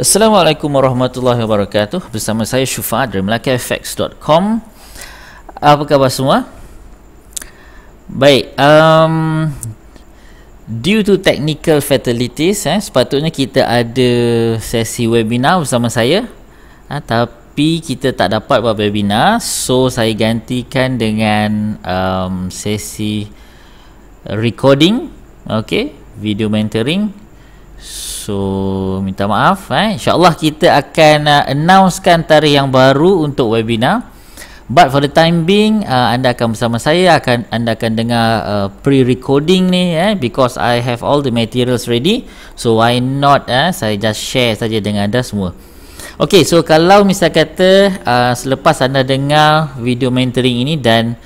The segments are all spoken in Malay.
Assalamualaikum warahmatullahi wabarakatuh. Bersama saya Syufa'ad dari MelakaFX.com. Apa khabar semua? Baik, due to technical fatalities, sepatutnya kita ada sesi webinar bersama saya, tapi kita tak dapat buat webinar, so saya gantikan dengan sesi recording, video mentoring. So minta maaf, InsyaAllah kita akan announcekan tarikh yang baru untuk webinar. But for the time being, anda akan bersama saya, anda akan dengar pre-recording ni, because I have all the materials ready. So why not, saya just share saja dengan anda semua. Okay, so kalau misal kata selepas anda dengar video mentoring ini dan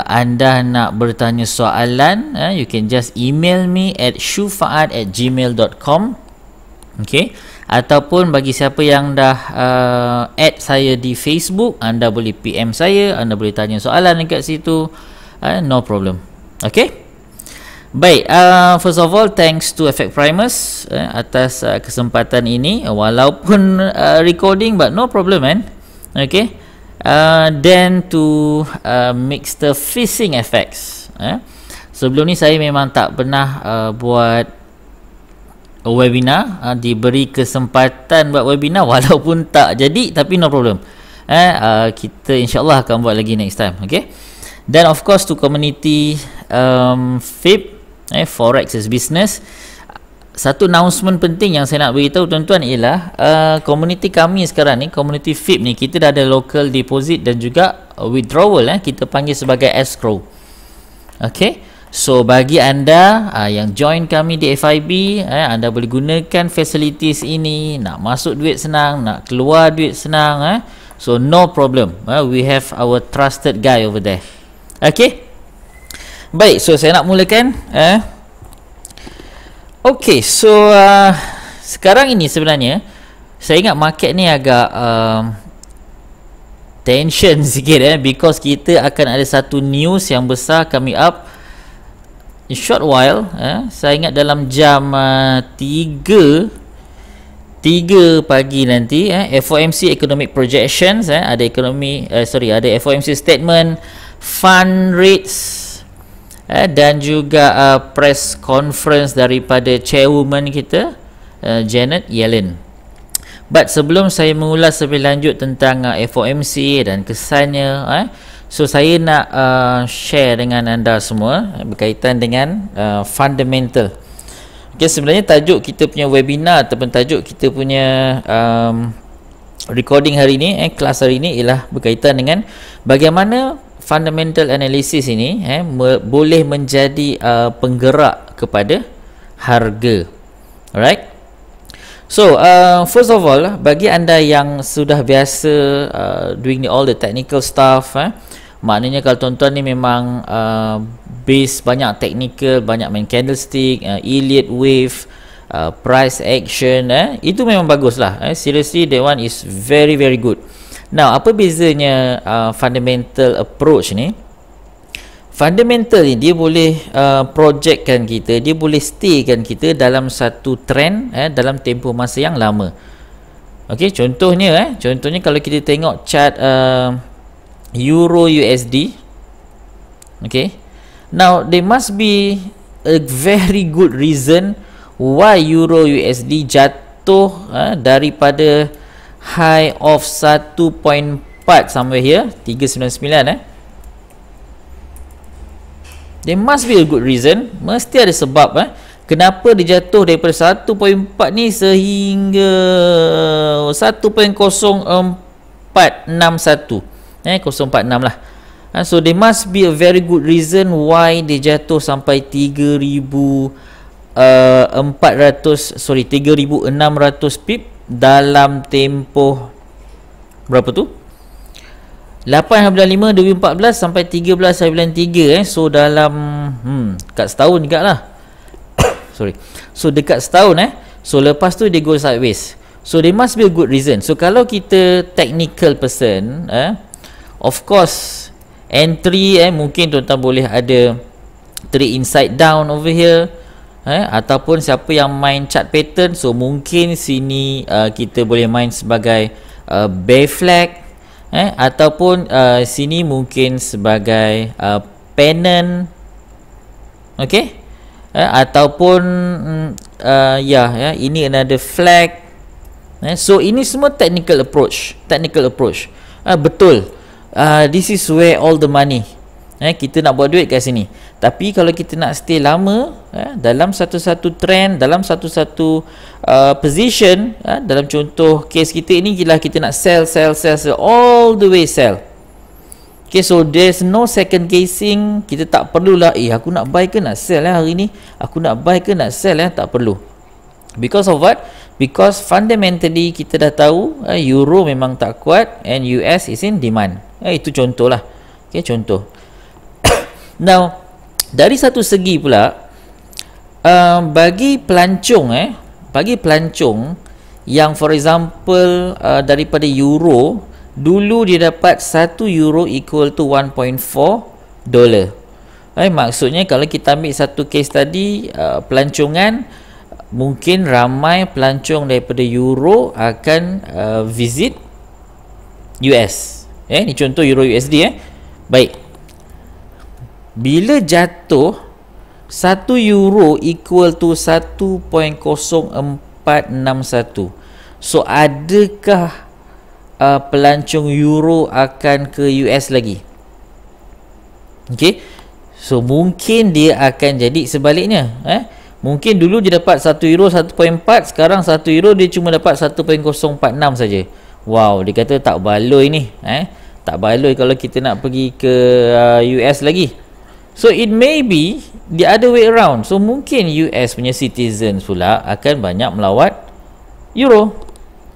anda nak bertanya soalan, you can just email me at shufaat@gmail.com. Okay, ataupun bagi siapa yang dah add saya di Facebook, anda boleh PM saya, anda boleh tanya soalan dekat situ, no problem. Okay, baik, first of all, thanks to Effect Primus atas kesempatan ini, walaupun recording, but no problem, man. Okay, then to Mixter Fishing Effects. Sebelum ni saya memang tak pernah buat webinar, diberi kesempatan buat webinar walaupun tak jadi, tapi no problem. Kita insyaAllah akan buat lagi next time. Okay, then of course to community FIB, Forex is Business. Satu announcement penting yang saya nak beritahu tuan-tuan ialah community kami sekarang ni, community FIB ni, kita dah ada local deposit dan juga withdrawal, kita panggil sebagai escrow. Okay, so bagi anda yang join kami di FIB, anda boleh gunakan facilities ini. Nak masuk duit senang, nak keluar duit senang, so no problem. We have our trusted guy over there. Okay, baik, so saya nak mulakan. Okay, so sekarang ini sebenarnya saya ingat market ni agak tension sikit, because kita akan ada satu news yang besar coming up in short while. Saya ingat dalam jam 3 pagi nanti, FOMC Economic Projections, ada ada FOMC statement, fund rates, dan juga press conference daripada chairwoman kita, Janet Yellen. But sebelum saya mengulas lebih lanjut tentang FOMC dan kesannya, so saya nak share dengan anda semua berkaitan dengan fundamental. Okay, sebenarnya tajuk kita punya webinar ataupun tajuk kita punya recording hari ini, kelas hari ini, ialah berkaitan dengan bagaimana fundamental analysis ini boleh menjadi penggerak kepada harga. Alright, so first of all, bagi anda yang sudah biasa doing all the technical stuff, maknanya kalau tuan-tuan ni memang base banyak technical, banyak main candlestick, Elliott wave, price action, itu memang bagus lah. Seriously, that one is very very good. Now, apa bezanya fundamental approach ni? Fundamental ni dia boleh projectkan kita, dia boleh staykan kita dalam satu trend dalam tempoh masa yang lama. Okey, contohnya kalau kita tengok chart Euro USD. Okay, now there must be a very good reason why Euro USD jatuh daripada high of 1.4 somewhere here, 399. There must be a good reason, mesti ada sebab kenapa dia jatuh daripada 1.4 ni sehingga 1.0461, 046 lah. So there must be a very good reason why dia jatuh sampai 3,600 pip dalam tempoh berapa tu? 8.5 2014 sampai 13.93, so dalam dekat setahun juga lah. So dekat setahun, so lepas tu dia go sideways. So there must be a good reason. So kalau kita technical person, of course entry, mungkin tuan-tuan boleh ada trade inside down over here, ataupun siapa yang main chart pattern, so mungkin sini kita boleh main sebagai bear flag, ataupun sini mungkin sebagai pennant, okey, ataupun ini another flag. So ini semua technical approach. Betul, this is where all the money, kita nak buat duit kat sini. Tapi kalau kita nak stay lama dalam satu-satu trend, dalam satu-satu position, dalam contoh case kita ini, gila kita nak sell all the way sell. Okay, so there's no second guessing. Kita tak perlulah aku nak buy ke nak sell hari ni, aku nak buy ke nak sell, tak perlu. Because of what? Because fundamentally kita dah tahu euro memang tak kuat and US is in demand. Itu contoh lah. Okay, contoh. Now, dari satu segi pula, bagi pelancong yang for example daripada euro, dulu dia dapat 1 euro equal to 1.4 dollar. Maksudnya kalau kita ambil satu case tadi, pelancongan, mungkin ramai pelancong daripada euro akan visit US. Ni contoh euro USD. Baik, bila jatuh 1 euro equal to 1.0461, so adakah pelancong euro akan ke US lagi? Okay, so mungkin dia akan jadi sebaliknya. Mungkin dulu dia dapat 1 euro 1.4, sekarang 1 euro dia cuma dapat 1.046 saja. Wow, dia kata tak baloi ni. Tak baloi kalau kita nak pergi ke US lagi. So it may be the other way around. So mungkin US punya citizens pula akan banyak melawat euro.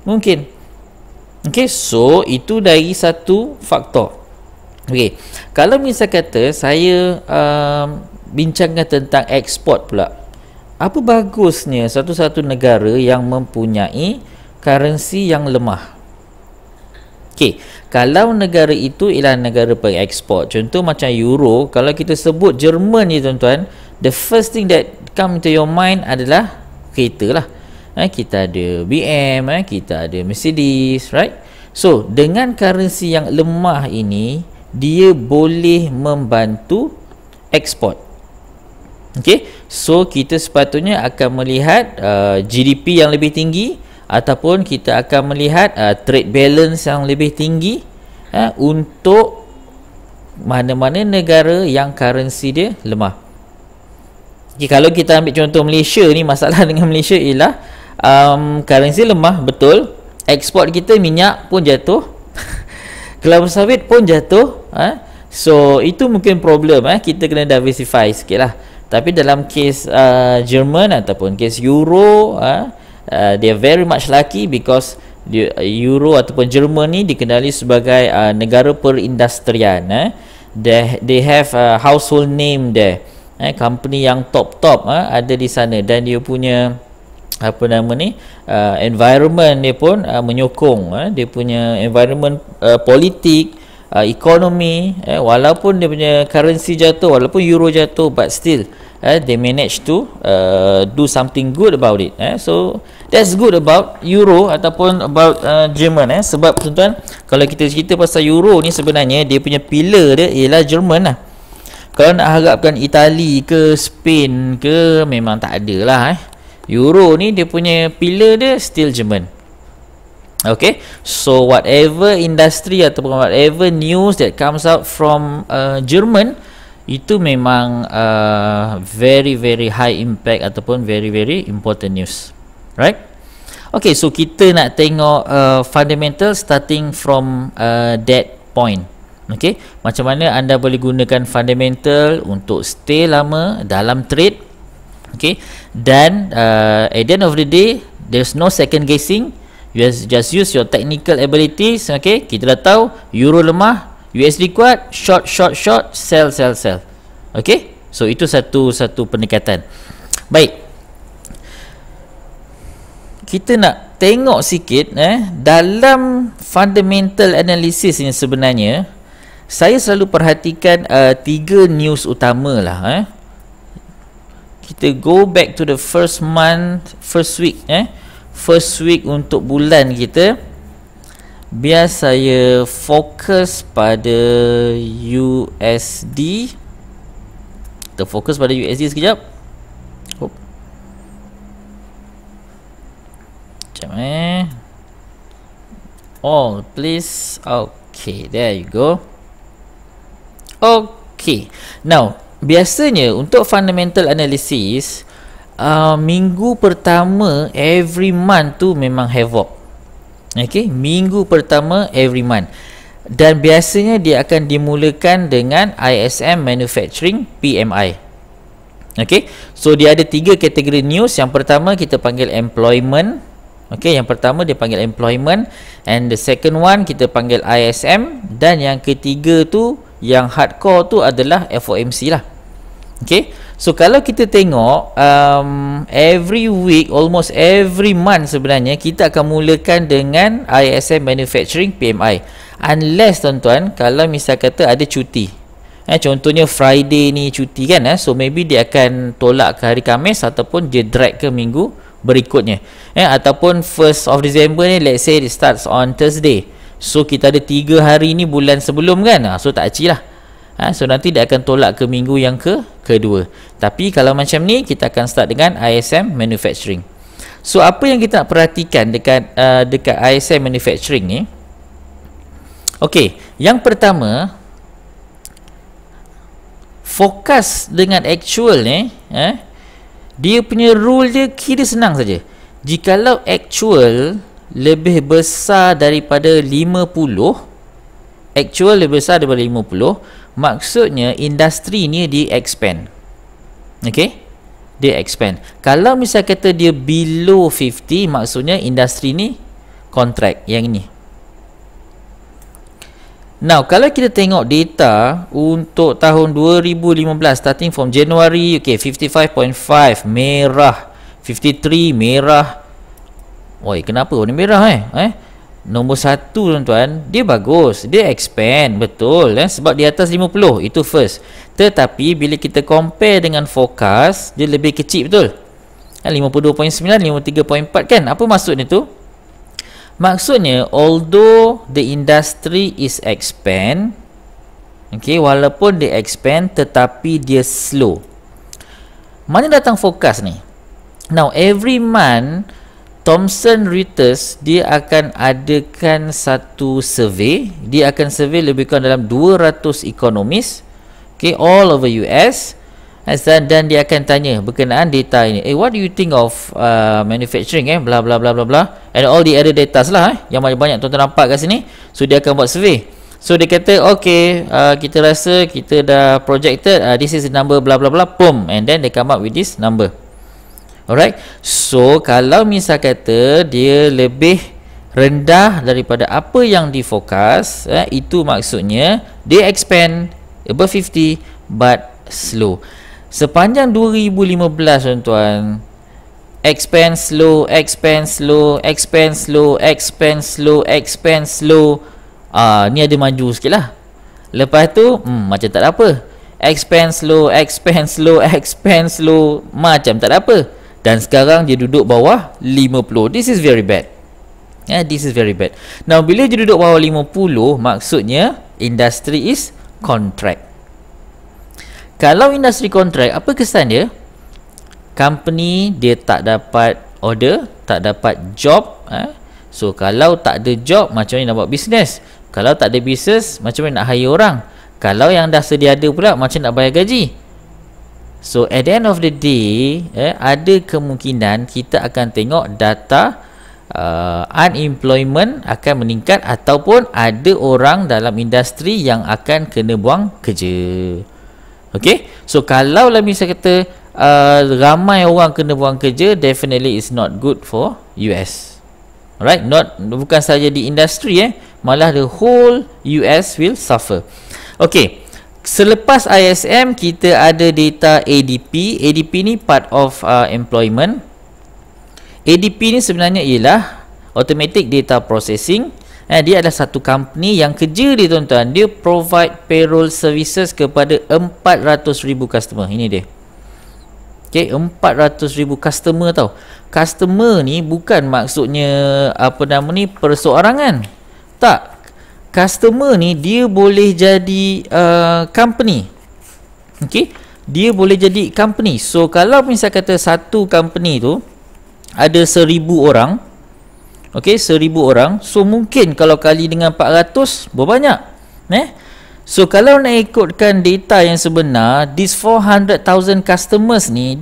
Mungkin. Okay, so itu dari satu faktor. Okay, kalau misal kata saya bincangkan tentang ekspor pula, apa bagusnya satu-satu negara yang mempunyai currency yang lemah? Okay, kalau negara itu ialah negara pengekspor, contoh macam euro, kalau kita sebut Jerman ni tuan-tuan, the first thing that come into your mind adalah kereta lah. Kita ada BM, kita ada Mercedes, right? So dengan currency yang lemah ini, dia boleh membantu ekspor. Okay, so kita sepatutnya akan melihat GDP yang lebih tinggi, ataupun kita akan melihat trade balance yang lebih tinggi untuk mana-mana negara yang currency dia lemah. Okay, kalau kita ambil contoh Malaysia ni, masalah dengan Malaysia ialah currency lemah, betul. Ekspor kita minyak pun jatuh, kelapa sawit pun jatuh. So itu mungkin problem. Kita kena diversify sikit lah. Tapi dalam case Jerman ataupun case euro, they are very much lucky because euro ataupun Jerman ni dikenali sebagai negara perindustrian. They have household name there. Company yang top ada di sana, dan dia punya environment dia pun menyokong dia punya environment politik, ekonomi, walaupun dia punya currency jatuh, walaupun euro jatuh, but still they manage to do something good about it. So that's good about euro ataupun about Jerman. Sebab tuan-tuan, kalau kita cerita pasal euro ni, sebenarnya dia punya pillar dia ialah Jerman lah. Kalau nak harapkan Itali ke Spain ke, memang tak ada lah. Euro ni dia punya pillar dia still Jerman. Okay, so whatever industry ataupun whatever news that comes out from Jerman, itu memang very very high impact ataupun very very important news, right? Okay, so kita nak tengok fundamental starting from that point. Okay, macam mana anda boleh gunakan fundamental untuk stay lama dalam trade. Okay, dan at the end of the day, there's no second guessing. You just use your technical abilities. Okay, kita dah tahu euro lemah, USD kuat, short, sell. Okay, so itu satu pendekatan. Baik, kita nak tengok sikit dalam fundamental analysis ni. Sebenarnya saya selalu perhatikan 3 news utama lah. kita go back to the first month, first week first week untuk bulan kita. Biar saya fokus pada USD. Kita fokus pada USD sekejap. Macam all please. Okay, there you go. Okay, now biasanya untuk fundamental analysis, minggu pertama every month tu memang havoc. Okay, minggu pertama every month, dan biasanya dia akan dimulakan dengan ISM Manufacturing PMI. Okay, so dia ada 3 kategori news. Yang pertama kita panggil employment. Okay, yang pertama dia panggil employment, and the second one kita panggil ISM, dan yang ketiga tu yang hardcore tu adalah FOMC lah. Okay, so kalau kita tengok every week, almost every month sebenarnya kita akan mulakan dengan ISM Manufacturing PMI, unless tuan-tuan kalau misal kata ada cuti. Contohnya Friday ni cuti kan, so maybe dia akan tolak ke hari Khamis ataupun dia drag ke minggu berikutnya. Ataupun 1st of December ni, let's say it starts on Thursday, so kita ada 3 hari ni bulan sebelum kan, so tak aci lah. So nanti dia akan tolak ke minggu yang kedua. Tapi kalau macam ni, kita akan start dengan ISM Manufacturing. So apa yang kita nak perhatikan dekat ISM Manufacturing ni? Okay, yang pertama, fokus dengan actual ni, dia punya rule dia kira senang saja. Jikalau actual lebih besar daripada 50, actual lebih besar daripada 50, maksudnya industri ni dia expand. Okay, dia expand. Kalau misal kata dia below 50, maksudnya industri ni contract. Yang ini. Now kalau kita tengok data untuk tahun 2015 starting from January, okay, 55.5 merah, 53 merah. Woi, kenapa warna merah Nombor 1 tuan-tuan, dia bagus, dia expand, betul sebab di atas 50, itu first. Tetapi bila kita compare dengan forecast, dia lebih kecil, betul 52.9, 53.4 kan. Apa maksudnya tu? Maksudnya although the industry is expand, okay, walaupun dia expand tetapi dia slow. Mana datang forecast ni? Now every month Thomson Reuters dia akan adakan satu survey. Dia akan survey lebih kurang dalam 200 ekonomis, okay, all over US, dan dia akan tanya berkenaan data ini. What do you think of manufacturing bla bla bla bla bla, and all the other data lah yang banyak tuan-tuan nampak kat sini. So dia akan buat survey. So dia kata okay, kita rasa kita dah projected this is the number bla bla bla, boom, and then they come up with this number. Alright, so kalau misal kata dia lebih rendah daripada apa yang difokus, itu maksudnya dia expand above 50 but slow. Sepanjang 2015 tuan-tuan, expand slow, expand slow, expand slow, expand slow, expand slow. Ni ada maju sikit lah. Lepas tu macam tak ada apa. Expand slow, expand slow, expand slow, macam tak ada apa. Dan sekarang dia duduk bawah 50. This is very bad. This is very bad. Now bila dia duduk bawah 50, maksudnya industri is contract. Kalau industri contract, apa kesan dia? Company dia tak dapat order, tak dapat job. So kalau tak ada job, macam mana nak buat bisnes? Kalau tak ada bisnes, macam mana nak hire orang? Kalau yang dah sedia ada pula, macam nak bayar gaji? So at the end of the day, ada kemungkinan kita akan tengok data unemployment akan meningkat, ataupun ada orang dalam industri yang akan kena buang kerja. Okay, so kalau lah misal kata ramai orang kena buang kerja, definitely is not good for US. Alright, bukan saja di industri, malah the whole US will suffer. Okay, selepas ISM kita ada data ADP. ADP ni part of employment. ADP ni sebenarnya ialah automatic data processing. Dia adalah satu company yang kerja dia tuan-tuan, dia provide payroll services kepada 400,000 customer. Ini dia. Okay, 400,000 customer tau. Customer ni bukan maksudnya perseorangan. Tak. Customer ni dia boleh jadi company. Okay, dia boleh jadi company. So kalau misal kata satu company tu ada 1,000 orang, okay, 1,000 orang, so mungkin kalau kali dengan 400 berbanyak. So kalau nak ikutkan data yang sebenar, this 400,000 customers ni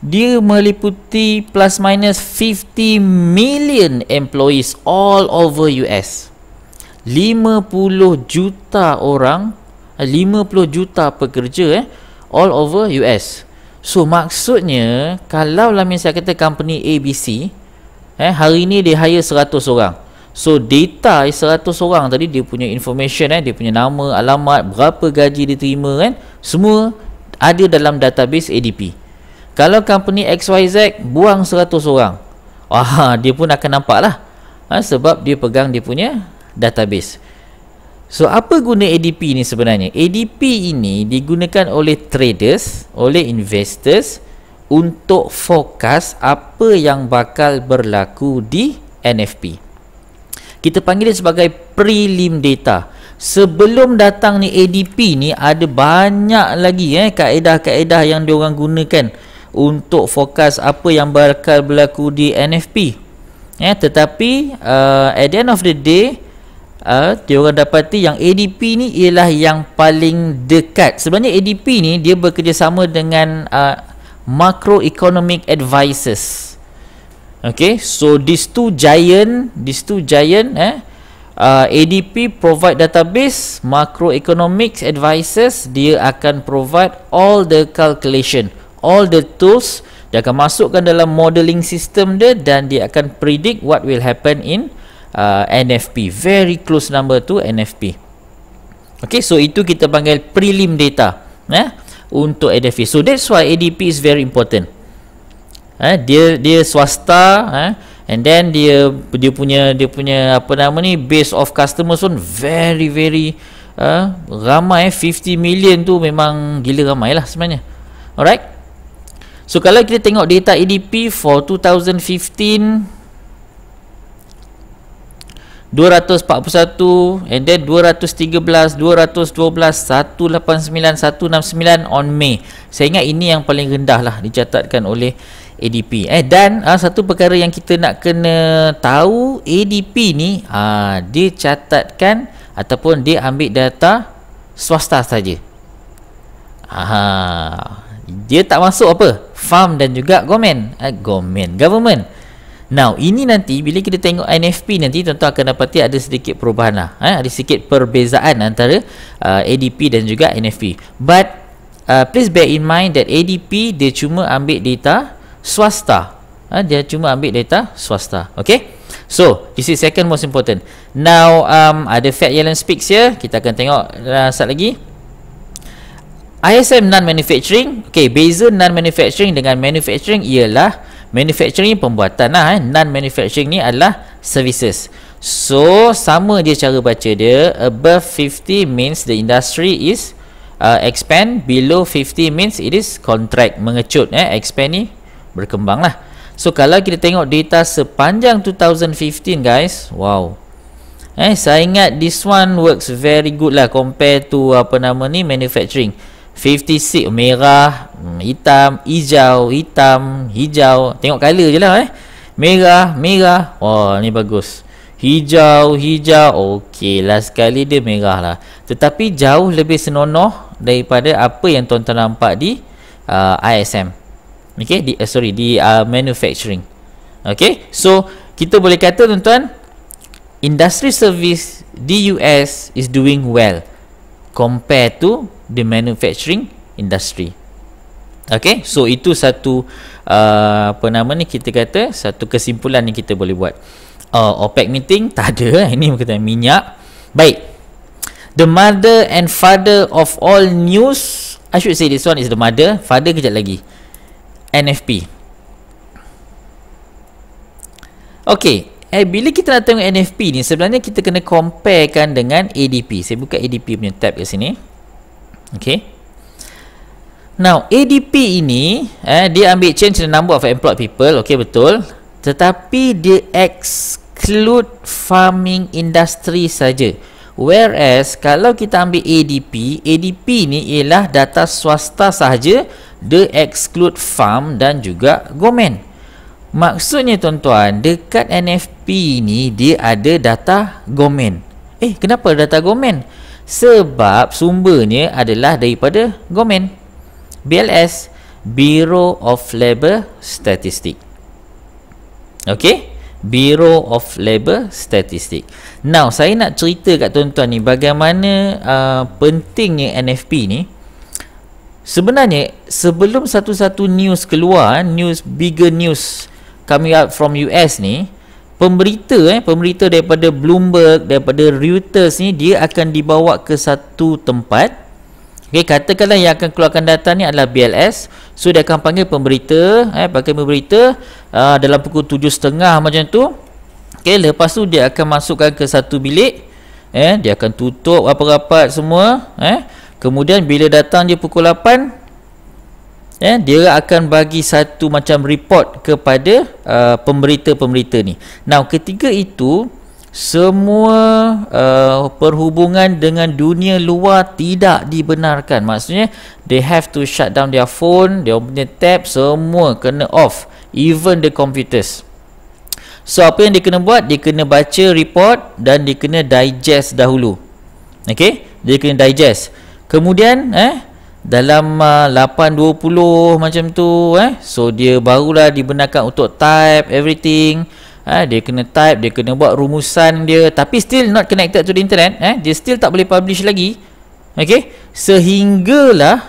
dia meliputi plus minus 50 million employees all over US. 50 juta orang, 50 juta pekerja all over US. So maksudnya kalau lah misalnya kata company ABC hari ni dia hire 100 orang. So data 100 orang tadi, dia punya information dia punya nama, alamat, berapa gaji dia terima semua ada dalam database ADP. Kalau company XYZ buang 100 orang, dia pun akan nampak lah, sebab dia pegang dia punya database. So apa guna ADP ni sebenarnya? ADP ini digunakan oleh traders, oleh investors untuk forecast apa yang bakal berlaku di NFP. Kita panggil dia sebagai prelim data. Sebelum datang ni ADP ni, ada banyak lagi kaedah-kaedah yang diorang gunakan untuk forecast apa yang bakal berlaku di NFP. Tetapi at the end of the day, diorang dapati yang ADP ni ialah yang paling dekat. Sebenarnya ADP ni dia bekerjasama dengan macroeconomic advisors. Okay, so these two giant ADP provide database, macroeconomics advisors dia akan provide all the calculation, all the tools. Dia akan masukkan dalam modeling system dia dan dia akan predict what will happen in NFP, very close number to NFP. Okay, so itu kita panggil prelim data untuk NFP. So that's why ADP is very important. Dia swasta, and then dia punya base of customers pun very ramai. 50 million tu memang gila ramai lah sebenarnya. Alright, so kalau kita tengok data ADP for 2015, 241, and then 213, 212, 189, 169 on May. Saya ingat ini yang paling rendah lah dicatatkan oleh ADP. Dan satu perkara yang kita nak kena tahu, ADP ni dia catatkan ataupun dia ambil data swasta saja. Dia tak masuk apa? Farm dan juga government. Now, ini nanti bila kita tengok NFP nanti, tuan-tuan akan dapati ada sedikit perubahan lah. Ada sedikit perbezaan antara ADP dan juga NFP. But please bear in mind that ADP dia cuma ambil data swasta. Okay, so this is second most important. Now ada Fat Yellen speaks here. Kita akan tengok sekejap lagi. ISM non-manufacturing. Okay, beza non-manufacturing dengan manufacturing ialah manufacturing pembuatan lah, non-manufacturing ni adalah services. So sama dia cara baca dia. Above 50 means the industry is expand, below 50 means it is contract, mengecut. Expand ni berkembang lah. So kalau kita tengok data sepanjang 2015 guys, wow, saya ingat this one works very good lah compare to manufacturing. 56 merah, hitam, hijau, hitam, hijau. Tengok color je lah merah. Wah, ni bagus. Hijau. Okey, last kali dia merah lah. Tetapi jauh lebih senonoh daripada apa yang tuan-tuan nampak di ISM. Okey, di manufacturing. Okey, so kita boleh kata tuan-tuan, industry service di US is doing well compared to the manufacturing industry. Okay, so itu satu kita kata satu kesimpulan yang kita boleh buat. OPEC meeting tak ada, ini berkaitan minyak. Baik, the mother and father of all news, I should say this one is the mother, father kejap lagi, NFP. Okay, bila kita nak tengok NFP ni, sebenarnya kita kena comparekan dengan ADP. Saya buka ADP punya tab kat sini. Okay, Now, ADP ini dia ambil change the number of employed people, okey, betul. Tetapi dia exclude farming industry saja. Whereas kalau kita ambil ADP, ADP ni ialah data swasta sahaja, dia exclude farm dan juga government. Maksudnya tuan-tuan, dekat NFP ni dia ada data government. Kenapa data government? Sebab sumbernya adalah daripada government. BLS, Bureau of Labour Statistics. Okey, Bureau of Labour Statistics. Now, saya nak cerita kat tuan-tuan ni bagaimana pentingnya NFP ni. Sebenarnya sebelum satu-satu news keluar, bigger news coming out from US ni, pemberita daripada Bloomberg, daripada Reuters ni, dia akan dibawa ke satu tempat. Okey, katakanlah yang akan keluarkan data ni adalah BLS. So dia akan panggil pemberita, dalam pukul 7.30 macam tu. Okey, lepas tu dia akan masukkan ke satu bilik. Dia akan tutup rapat-rapat semua. Kemudian bila datang dia pukul 8, dia akan bagi satu macam report kepada pemberita-pemberita ni. Now, ketika itu semua perhubungan dengan dunia luar tidak dibenarkan. Maksudnya they have to shut down their phone, dia punya tab semua kena off, even the computers. So apa yang dia kena buat? Dia kena baca report dan dia kena digest dahulu. Okey, dia kena digest. Kemudian dalam 8.20 macam tu, so dia barulah dibenarkan untuk type everything. Dia kena type, dia kena buat rumusan dia, tapi still not connected to the internet. Dia still tak boleh publish lagi. Okey, sehinggalah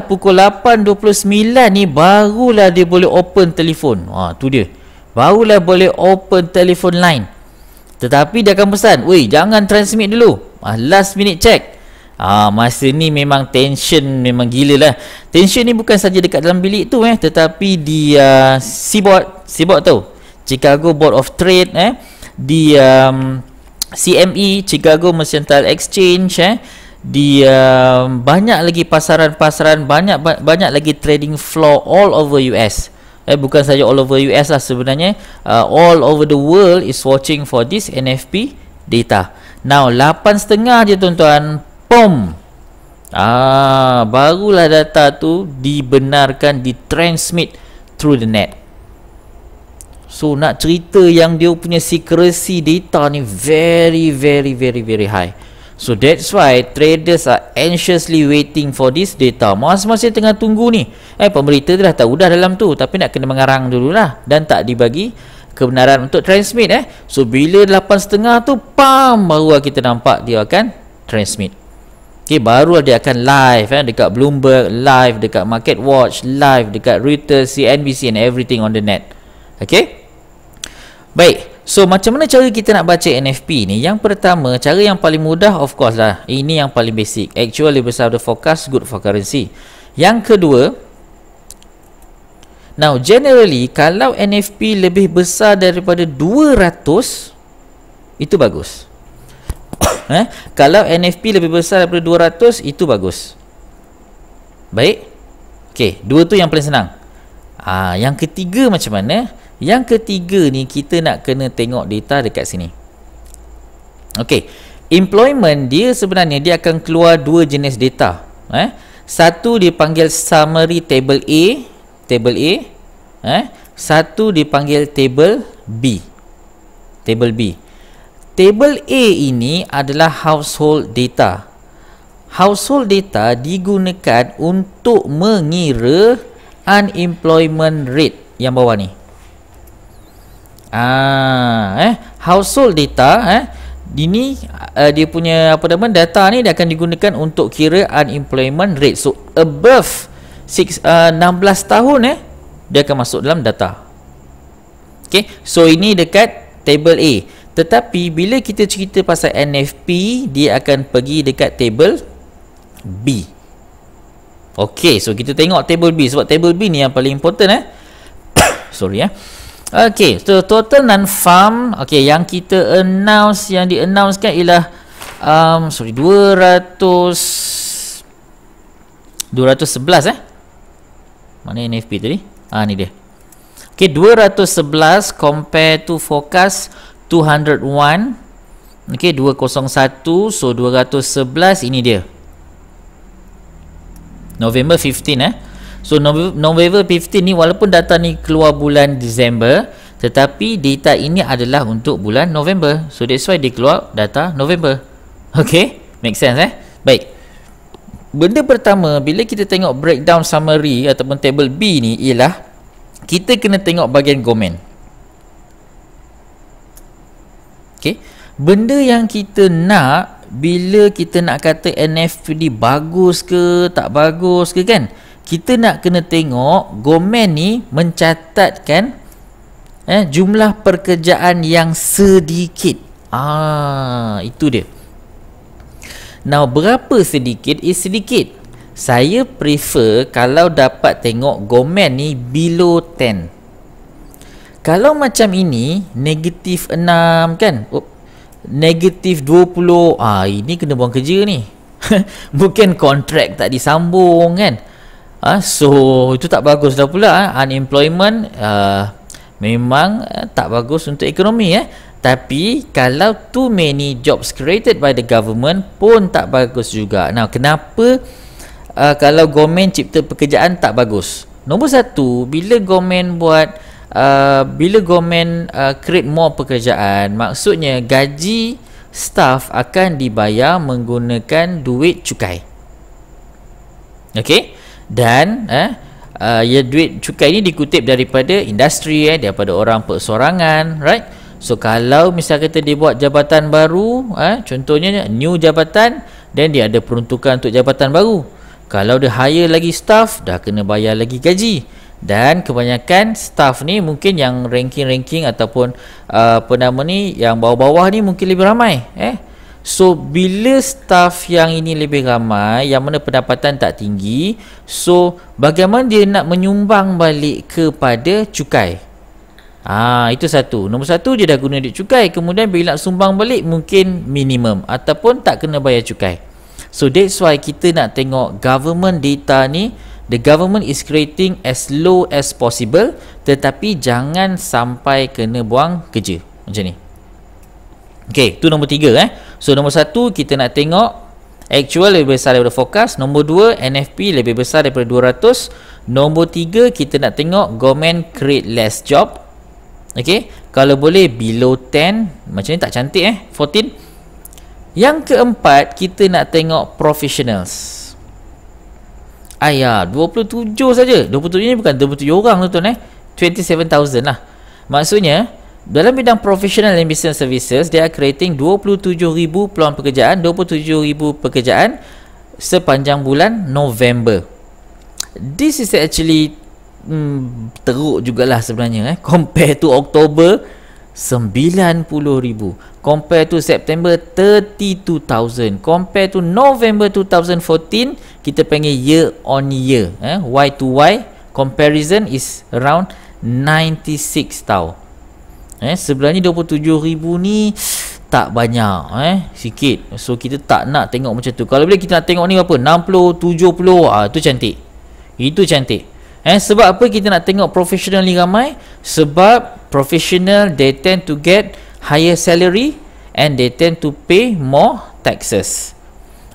pukul 8.29 ni barulah dia boleh open telefon. Tu dia, barulah boleh open telefon line. Tetapi dia akan pesan, "Woi, jangan transmit dulu, last minute check." Masa ni memang tension memang gila lah. Tension ni bukan saja dekat dalam bilik tu tetapi di CBOT tu, Chicago Board of Trade, di CME, Chicago Mercantile Exchange, di banyak lagi pasaran-pasaran, banyak lagi trading floor all over US. Bukan saja all over US lah sebenarnya, all over the world is watching for this NFP data. Now 8.30 je tuan-tuan, barulah data tu dibenarkan ditransmit through the net. So nak cerita yang dia punya secrecy data ni very high. So that's why traders are anxiously waiting for this data. Masa-masa tengah tunggu ni, pemberita tu dah tahu dah dalam tu, tapi nak kena mengarang dululah dan tak dibagi kebenaran untuk transmit. So bila 8.30 tu, barulah kita nampak dia akan transmit. Okay, baru dia akan live dekat Bloomberg, live dekat Market Watch, live dekat Reuters, CNBC and everything on the net. Okay, baik. So macam mana cara kita nak baca NFP ni? Yang pertama, cara yang paling mudah of course lah, ini yang paling basic, actually besar the forecast, good for currency. Yang kedua, now generally kalau NFP lebih besar daripada 200, itu bagus. Kalau NFP lebih besar daripada 200, itu bagus. Baik. Okey, dua tu yang paling senang. Yang ketiga macam mana? Yang ketiga ni kita nak kena tengok data dekat sini. Okey, employment dia sebenarnya dia akan keluar dua jenis data. Satu dipanggil summary table A, satu dipanggil table B. Table B. Table A ini adalah household data. Household data digunakan untuk mengira unemployment rate yang bawah ni. Household data, ini dia punya data ni dia akan digunakan untuk kira unemployment rate. So above 16 tahun dia akan masuk dalam data. Okay, so ini dekat table A. Tetapi bila kita cerita pasal NFP, dia akan pergi dekat table B. Okey, so kita tengok table B sebab table B ni yang paling important Sorry Okey, so total non-farm, okey, yang kita announce, yang di-announce kan ialah 200 211 mana NFP tadi? Ni dia. Okay, 211 compare to forecast 201. Okay, 201, so 211 ini dia. November 15 So November 15 ni walaupun data ni keluar bulan Disember, tetapi data ini adalah untuk bulan November. So that's why dia keluar data November. Okay, make sense Baik. Benda pertama bila kita tengok breakdown summary ataupun table B ni ialah kita kena tengok bahagian gomen. Okay, benda yang kita nak bila kita nak kata NFP bagus ke tak bagus ke kan, kita nak kena tengok gomen ni mencatatkan jumlah pekerjaan yang sedikit. Itu dia. Now, berapa sedikit is sedikit. Saya prefer kalau dapat tengok gomen ni below 10. Kalau macam ini negatif 6 kan, negatif 20, ini kena buang kerja ni. Bukan kontrak tak disambung kan. So itu tak bagus dah pula. Unemployment memang tak bagus untuk ekonomi Tapi kalau too many jobs created by the government pun tak bagus juga. Nah, kenapa kalau government cipta pekerjaan tak bagus? Nombor satu, bila government create more pekerjaan, maksudnya gaji staff akan dibayar menggunakan duit cukai. Okey? Dan duit cukai ni dikutip daripada industri, daripada orang persorangan, right? So kalau misal kata dia buat jabatan baru, contohnya new jabatan, dan dia ada peruntukan untuk jabatan baru. Kalau dia hire lagi staff, dah kena bayar lagi gaji. Dan kebanyakan staff ni mungkin yang ranking-ranking ataupun yang bawah-bawah ni mungkin lebih ramai. So bila staff yang ini lebih ramai, yang mana pendapatan tak tinggi, so bagaimana dia nak menyumbang balik kepada cukai? Itu satu. Nombor satu, dia dah guna duit cukai, kemudian bila nak sumbang balik mungkin minimum ataupun tak kena bayar cukai. So that's why kita nak tengok government data ni, the government is creating as low as possible, tetapi jangan sampai kena buang kerja macam ni. Okay, tu nombor 3 So nombor 1 kita nak tengok actual lebih besar daripada forecast. Nombor 2, NFP lebih besar daripada 200. Nombor 3, kita nak tengok government create less job. Okay, kalau boleh below 10. Macam ni tak cantik 14. Yang keempat, kita nak tengok professionals. 27 saja. 27 ni bukan 27 orang tuan 27,000 lah. Maksudnya dalam bidang professional and business services, they are creating 27,000 peluang pekerjaan, 27,000 pekerjaan sepanjang bulan November. This is actually teruk jugalah sebenarnya compare to October 90,000, compare to September 32,000, compare to November 2014 kita panggil year on year, Y to Y comparison is around 96 tau. Sebenarnya 27,000 ni tak banyak, sikit. So kita tak nak tengok macam tu. Kalau boleh kita nak tengok ni berapa, 60, 70, tu cantik. Itu cantik. Sebab apa kita nak tengok professional ni ramai? Sebab professional, they tend to get higher salary and they tend to pay more taxes.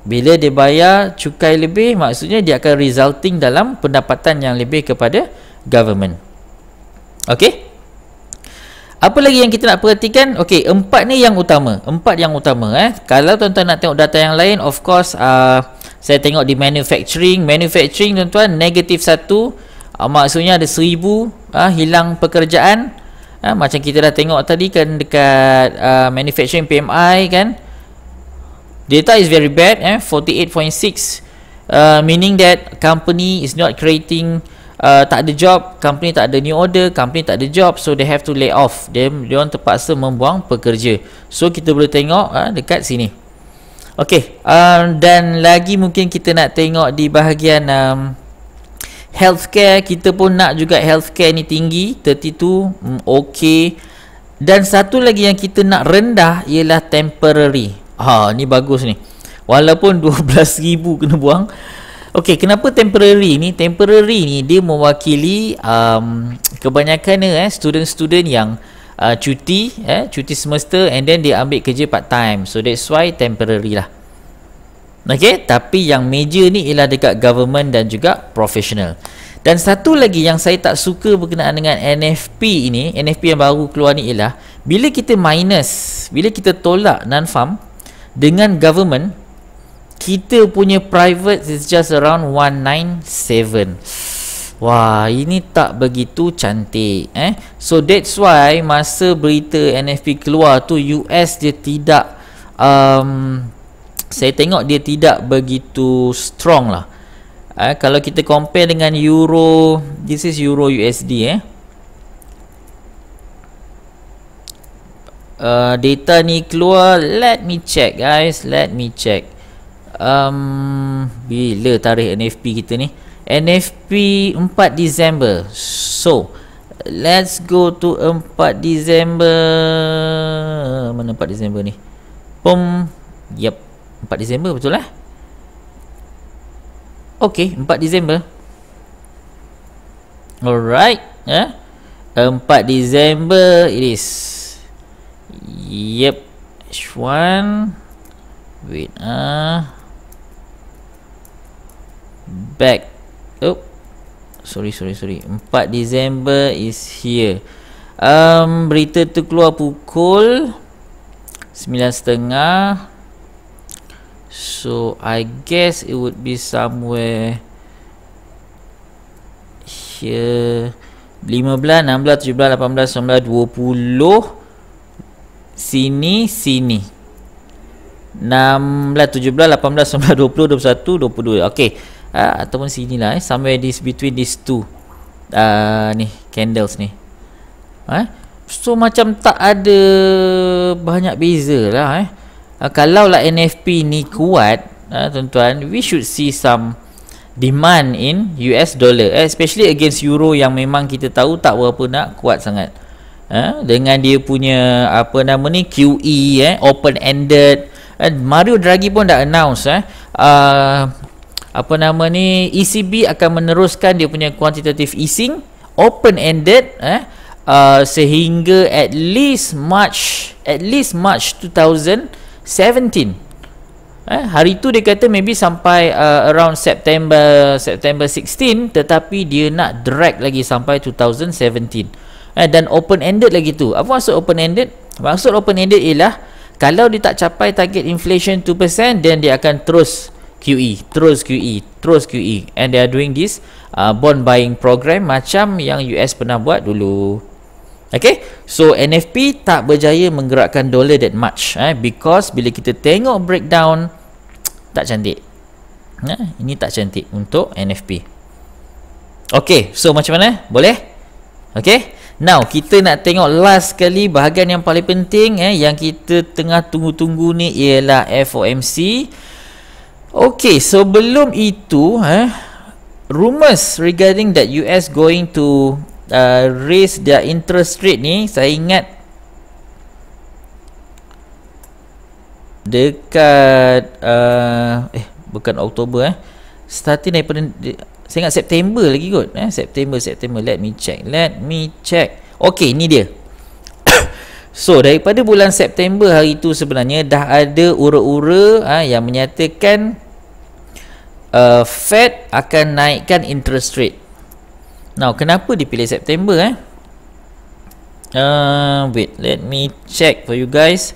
Bila dia bayar cukai lebih, maksudnya dia akan resulting dalam pendapatan yang lebih kepada government. Okay, apa lagi yang kita nak perhatikan? Okay, 4 ni yang utama. 4 yang utama. Kalau tuan-tuan nak tengok data yang lain, of course saya tengok di manufacturing. Manufacturing tuan-tuan negatif 1. Maksudnya ada 1,000 hilang pekerjaan. Macam kita dah tengok tadi kan dekat manufacturing PMI kan, data is very bad, 48.6, meaning that company is not creating, tak ada job, company tak ada new order, company tak ada job, so they have to lay off. Dia orang terpaksa membuang pekerja. So kita boleh tengok dekat sini. Okay, dan lagi mungkin kita nak tengok di bahagian healthcare. Kita pun nak juga healthcare ni tinggi, 32, okay. Dan satu lagi yang kita nak rendah ialah temporary. Ni bagus ni. Walaupun 12,000 kena buang, Okey, kenapa temporary ni? Temporary ni dia mewakili kebanyakan student-student yang cuti semester and then dia ambil kerja part time. So that's why temporary lah. Okey, tapi yang major ni ialah dekat government dan juga professional. Dan satu lagi yang saya tak suka berkenaan dengan NFP ini, NFP yang baru keluar ni ialah bila kita minus, bila kita tolak non-farm dengan government, kita punya private is just around 197. Wah, ini tak begitu cantik So that's why masa berita NFP keluar tu, US dia tidak saya tengok dia tidak begitu strong lah. Kalau kita compare dengan euro, this is euro USD data ni keluar, let me check guys, let me check. Bila tarikh NFP kita ni? NFP 4 Disember. So let's go to 4 Disember. Mana 4 Disember ni? Yep, 4 Disember betul lah. Okay, 4 Disember. Alright, 4 Disember it is. Yep, H1. Wait, back. Oh, sorry. 4 Disember is here. Berita tu keluar pukul 9.30. So I guess it would be somewhere here. 15, 16, 17, 18, 19, 20. Sini 16, 17, 18, 19, 20, 21, 22. Okay, ataupun sini lah somewhere between these two ni candles ni. So macam tak ada banyak beza lah kalau lah NFP ni kuat, tuan-tuan, we should see some demand in US dollar, especially against euro yang memang kita tahu tak berapa nak kuat sangat. Dengan dia punya QE open ended. Mario Draghi pun dah announce ECB akan meneruskan dia punya quantitative easing open ended sehingga at least March 2017. Hari tu dia kata maybe sampai around September 16, tetapi dia nak drag lagi sampai 2017. Dan open ended lagi tu. Apa maksud open ended? Maksud open ended ialah kalau dia tak capai target inflation 2%, then dia akan terus QE, and they are doing this bond buying program macam yang US pernah buat dulu. Okay, so NFP tak berjaya menggerakkan dolar that much because bila kita tengok breakdown, tak cantik. Ini tak cantik untuk NFP. Okay, so macam mana? Boleh? Okay, now kita nak tengok last sekali bahagian yang paling penting yang kita tengah tunggu-tunggu ni ialah FOMC. Okay, sebelum itu rumors regarding that US going to raise their interest rate ni, saya ingat dekat bukan Oktober starting daripada saya ingat September lagi kot September. Let me check. Okay, ni dia. So daripada bulan September hari tu sebenarnya dah ada ura-ura yang menyatakan Fed akan naikkan interest rate. Now, kenapa dipilih September wait, let me check for you guys.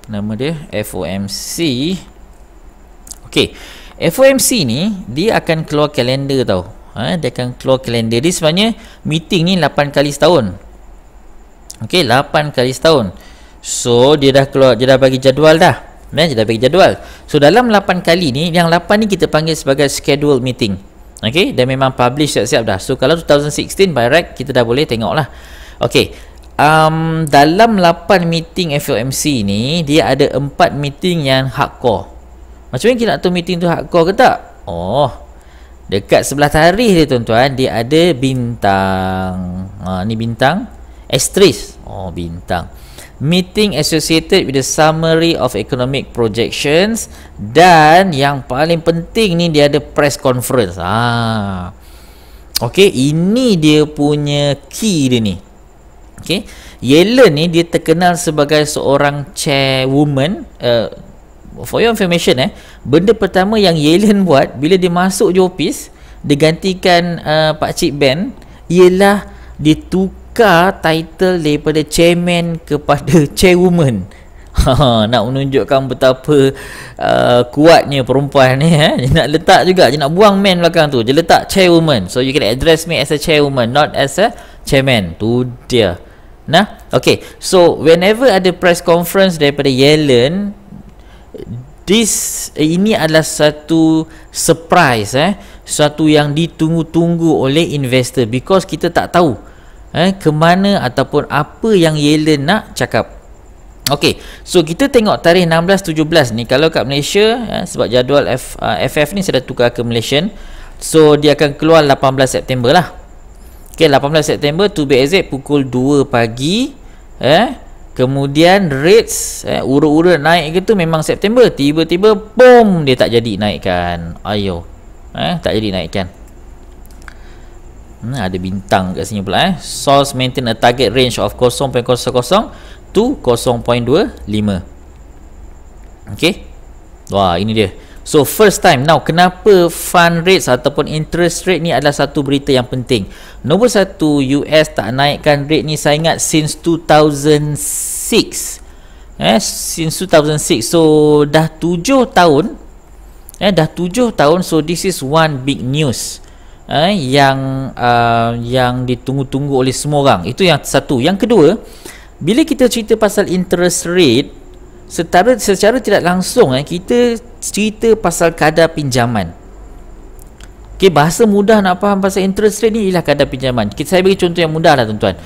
Nama dia FOMC. Okay, FOMC ni dia akan keluar kalender tau. Dia akan keluar kalender. Dia sebenarnya meeting ni 8 kali setahun. Okay, 8 kali setahun. So dia dah keluar, dia dah bagi jadual dah. Dia dah bagi jadual. So dalam 8 kali ni, yang 8 ni kita panggil sebagai scheduled meeting. Okay, dan memang publish siap-siap dah. So kalau 2016 by right, kita dah boleh tengok lah. Okay, dalam 8 meeting FOMC ni, dia ada 4 meeting yang hardcore. Macam mana kita nak tahu meeting tu hardcore ke tak? Oh, dekat sebelah tarikh dia tuan-tuan, dia ada bintang. Ni bintang asterisk. Oh, bintang. meeting associated with the summary of economic projections, dan yang paling penting ni dia ada press conference. Okey, ini dia punya key dia ni. Okey, Yellen ni dia terkenal sebagai seorang chairwoman. For your information, benda pertama yang Yellen buat bila dia masuk je office, dia gantikan Pakcik Ben, ialah ditukar title daripada chairman kepada chairwoman. Nak menunjukkan betapa kuatnya perempuan ni. Dia nak letak juga, dia nak buang man belakang tu, dia letak chairwoman. So you can address me as a chairwoman, not as a chairman. Tu dia. Nah, okay. So whenever ada press conference daripada Yellen, ini adalah satu surprise, satu yang ditunggu-tunggu oleh investor, because kita tak tahu ke mana ataupun apa yang Yellen nak cakap. Okey, so kita tengok tarikh 16-17 ni. Kalau kat Malaysia, sebab jadual FF ni sudah tukar ke Malaysian, so dia akan keluar 18 September lah. Okey, 18 September to be exact pukul 2 pagi. Kemudian rates urut-urut naik ke tu memang September, tiba-tiba boom, dia tak jadi naikkan. Tak jadi naikkan. Ada bintang kat sini pula. Source maintain a target range of 0.00 to 0.25. Okey. Wah, ini dia. So first time. Now, kenapa fund rates ataupun interest rate ni adalah satu berita yang penting? Nombor satu, US tak naikkan rate ni, saya ingat since 2006. Since 2006. So dah 7 tahun. Dah 7 tahun. So this is one big news yang ditunggu-tunggu oleh semua orang. Itu yang satu. Yang kedua, bila kita cerita pasal interest rate, secara tidak langsung kita cerita pasal kadar pinjaman. Okey, bahasa mudah nak faham pasal interest rate ni ialah kadar pinjaman. Saya bagi contoh yang mudah lah tuan-tuan.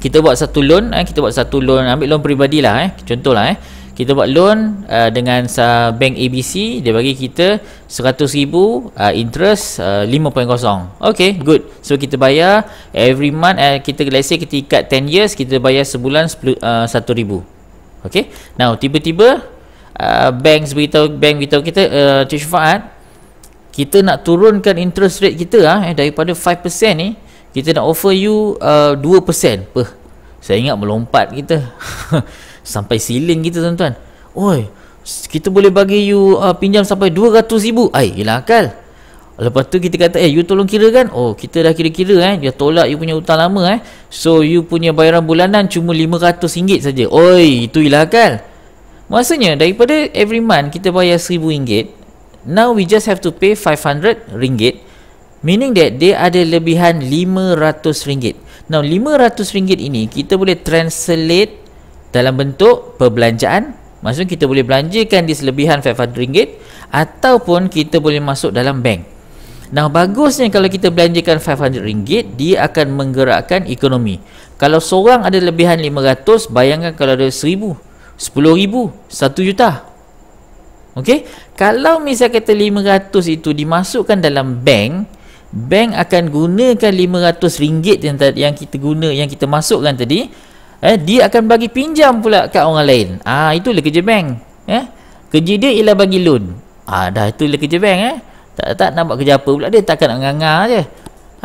Kita buat satu loan, ambil loan peribadi lah. Contohlah, kita buat loan dengan bank ABC, dia bagi kita 100,000, interest 5.0. Okay, good. So kita bayar every month, let's say kita ikat 10 years, kita bayar sebulan 1,000. Okay, now tiba-tiba bank beritahu kita, Cik Syafaat, kita nak turunkan interest rate kita daripada 5% ni, kita nak offer you 2%. Saya ingat melompat kita sampai ceiling kita, tuan-tuan. Oi, kita boleh bagi you pinjam sampai 200,000. Yelah akal. Lepas tu kita kata, you tolong kira kan. Kita dah kira-kira, dia tolak you punya hutang lama. So you punya bayaran bulanan cuma RM500 saja. Oi, itu ialah akal. Maksudnya daripada every month kita bayar RM1,000, now we just have to pay RM500, meaning that dia ada lebihan RM500. Now RM500 ini kita boleh translate dalam bentuk perbelanjaan. Maksudnya kita boleh belanjakan di selebihan RM500, ataupun kita boleh masuk dalam bank. Nah, bagusnya kalau kita belanjakan RM500, dia akan menggerakkan ekonomi. Kalau seorang ada lebihan RM500, bayangkan kalau ada RM1,000, RM10,000, RM1,000,000. Okey, kalau misal kata RM500 itu dimasukkan dalam bank, bank akan gunakan RM500 yang kita masukkan tadi, dia akan bagi pinjam pula kat orang lain. Itulah kerja bank. Kerja dia ialah bagi loan. Dah itulah kerja bank. Tak nak buat kerja apa pula, dia takkan nak ngangar je.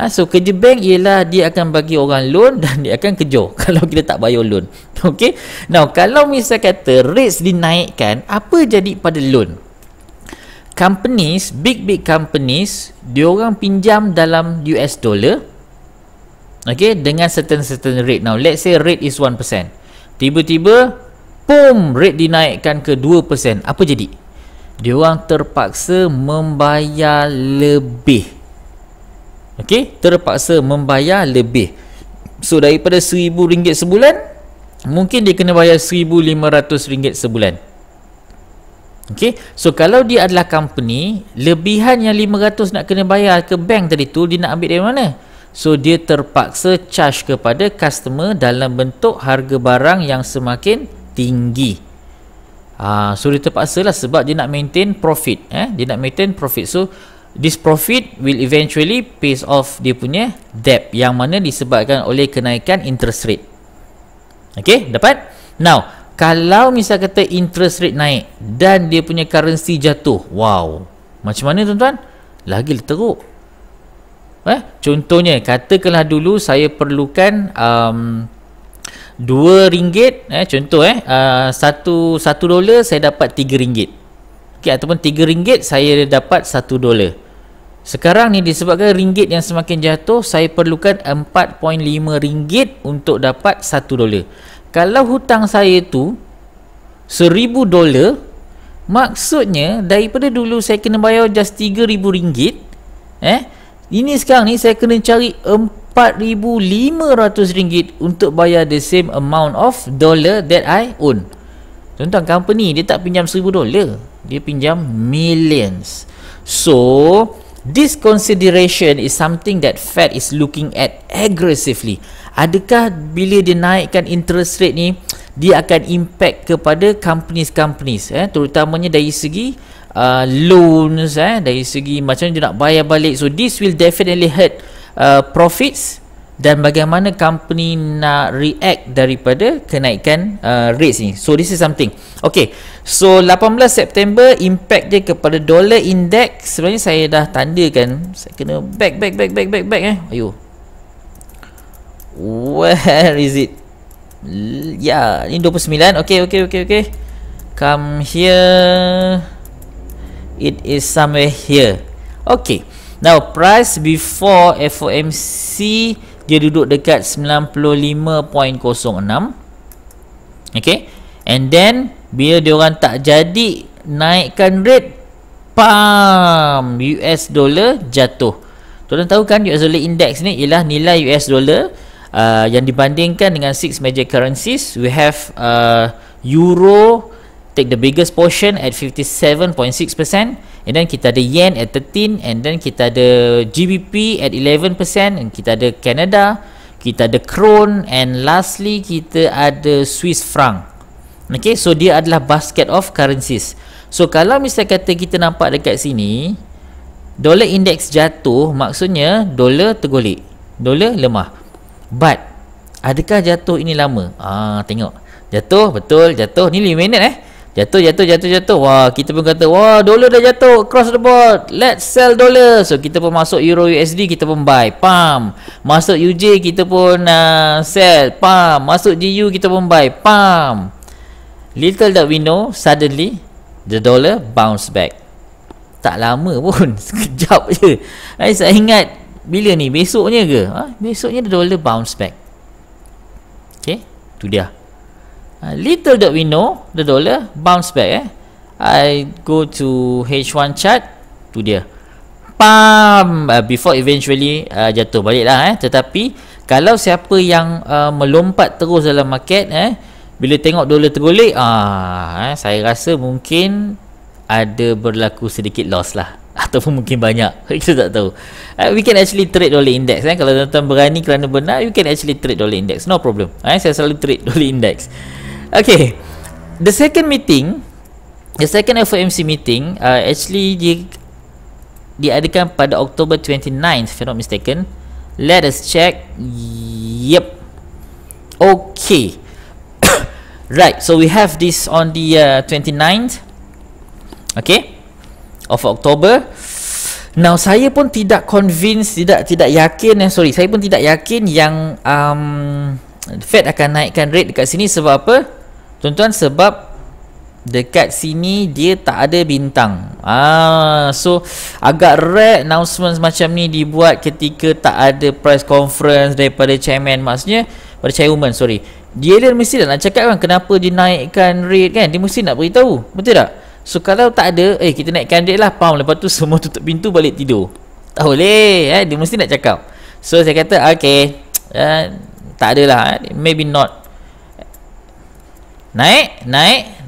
So kerja bank ialah dia akan bagi orang loan dan dia akan kejor kalau kita tak bayar loan. Okey. Now, kalau misal kata rates dinaikkan, apa jadi pada loan? Companies, big companies, diorang pinjam dalam US dollar, okay, dengan certain rate. Now let's say rate is 1%, tiba-tiba boom, rate dinaikkan ke 2%. Apa jadi? Diorang terpaksa membayar lebih. Okay, terpaksa membayar lebih. So daripada RM1,000 sebulan, mungkin dia kena bayar RM1,500 sebulan. Okay, so kalau dia adalah company, lebihan yang RM500 nak kena bayar ke bank tadi tu, dia nak ambil dari mana? So dia terpaksa charge kepada customer dalam bentuk harga barang yang semakin tinggi. So dia terpaksa lah, sebab dia nak maintain profit. Dia nak maintain profit. So this profit will eventually pays off dia punya debt, yang mana disebabkan oleh kenaikan interest rate. Okay, dapat? Now, kalau misal kata interest rate naik dan dia punya currency jatuh, wow, macam mana tuan-tuan? Lagi teruk. Contohnya, katakanlah dulu saya perlukan RM2, contoh satu dolar saya dapat RM3. Okay, ataupun RM3 saya dapat $1. Sekarang ni disebabkan ringgit yang semakin jatuh, saya perlukan RM4.5 untuk dapat $1. Kalau hutang saya tu $1,000, maksudnya daripada dulu saya kena bayar just RM3,000, ini sekarang ni saya kena cari RM4,500 untuk bayar the same amount of dollar that I own. Tuan-tuan, company dia tak pinjam $1,000, dia pinjam millions. So this consideration is something that Fed is looking at aggressively. Adakah bila dia naikkan interest rate ni, dia akan impact kepada companies, terutamanya dari segi loans, dari segi macam mana dia nak bayar balik. So this will definitely hurt profits dan bagaimana company nak react daripada kenaikan rates ni. So this is something. Okay, so 18 September impact dia kepada dollar index. Sebenarnya saya dah tandakan, saya kena back. Ayo, where is it? Ya, ini 29. Okay. Come here. It is somewhere here. Okay, now price before FOMC dia duduk dekat 95.06. Okay, and then bila diorang tak jadi naikkan rate, pam, US dollar jatuh. Tuan tahu kan, US dollar index ni ialah nilai US dollar yang dibandingkan dengan 6 major currencies. We have euro take the biggest portion at 57.6%, and then kita ada yen at 13%, and then kita ada GBP at 11%, and kita ada Canada, kita ada krone, and lastly kita ada Swiss franc. Okay, so dia adalah basket of currencies. So kalau misalnya kata kita nampak dekat sini dollar index jatuh, maksudnya dolar tergolek, dolar lemah. But adakah jatuh ini lama? Tengok, jatuh, betul jatuh ni 5 minit jatuh. Wah, kita pun kata, wah, dolar dah jatuh across the board, let's sell dollar. So kita pun masuk euro USD, kita pun buy, pam. Masuk UJ, kita pun sell, pam. Masuk GU, kita pun buy, pam. Little that we know, suddenly the dollar bounce back. Tak lama pun, sekejap je. Saya ingat bila ni, besoknya ke? Besoknya the dollar bounce back. Okay, tu dia. Little that we know, the dollar bounce back. I go to H1 chart, tu dia, pam, before eventually jatuh balik lah. Tetapi kalau siapa yang melompat terus dalam market, bila tengok dolar tergolek, saya rasa mungkin ada berlaku sedikit loss lah, ataupun mungkin banyak, kita tak tahu. We can actually trade dollar index. Kalau tuan-tuan berani kerana benar, you can actually trade dollar index, no problem. Saya selalu trade dollar index. Okay, the second FOMC meeting actually diadakan pada October 29th, if I'm not mistaken. Let us check. Yep. Okay. Right, so we have this on the 29th, okay, of October. Now saya pun tidak convinced, tidak yakin, saya pun tidak yakin yang Fed akan naikkan rate dekat sini. Sebab apa, tuan-tuan? Sebab dekat sini dia tak ada bintang. So agak rare announcement macam ni dibuat ketika tak ada press conference daripada chairman, maksudnya pada chairwoman, dia mesti dah nak cakap kan kenapa dia naikkan rate kan, dia mesti nak beritahu, betul tak? So kalau tak ada, kita naikkan rate lah, pam, lepas tu semua tutup pintu balik tidur, tak boleh, dia mesti nak cakap. So saya kata okay, tak adalah, maybe not. Naik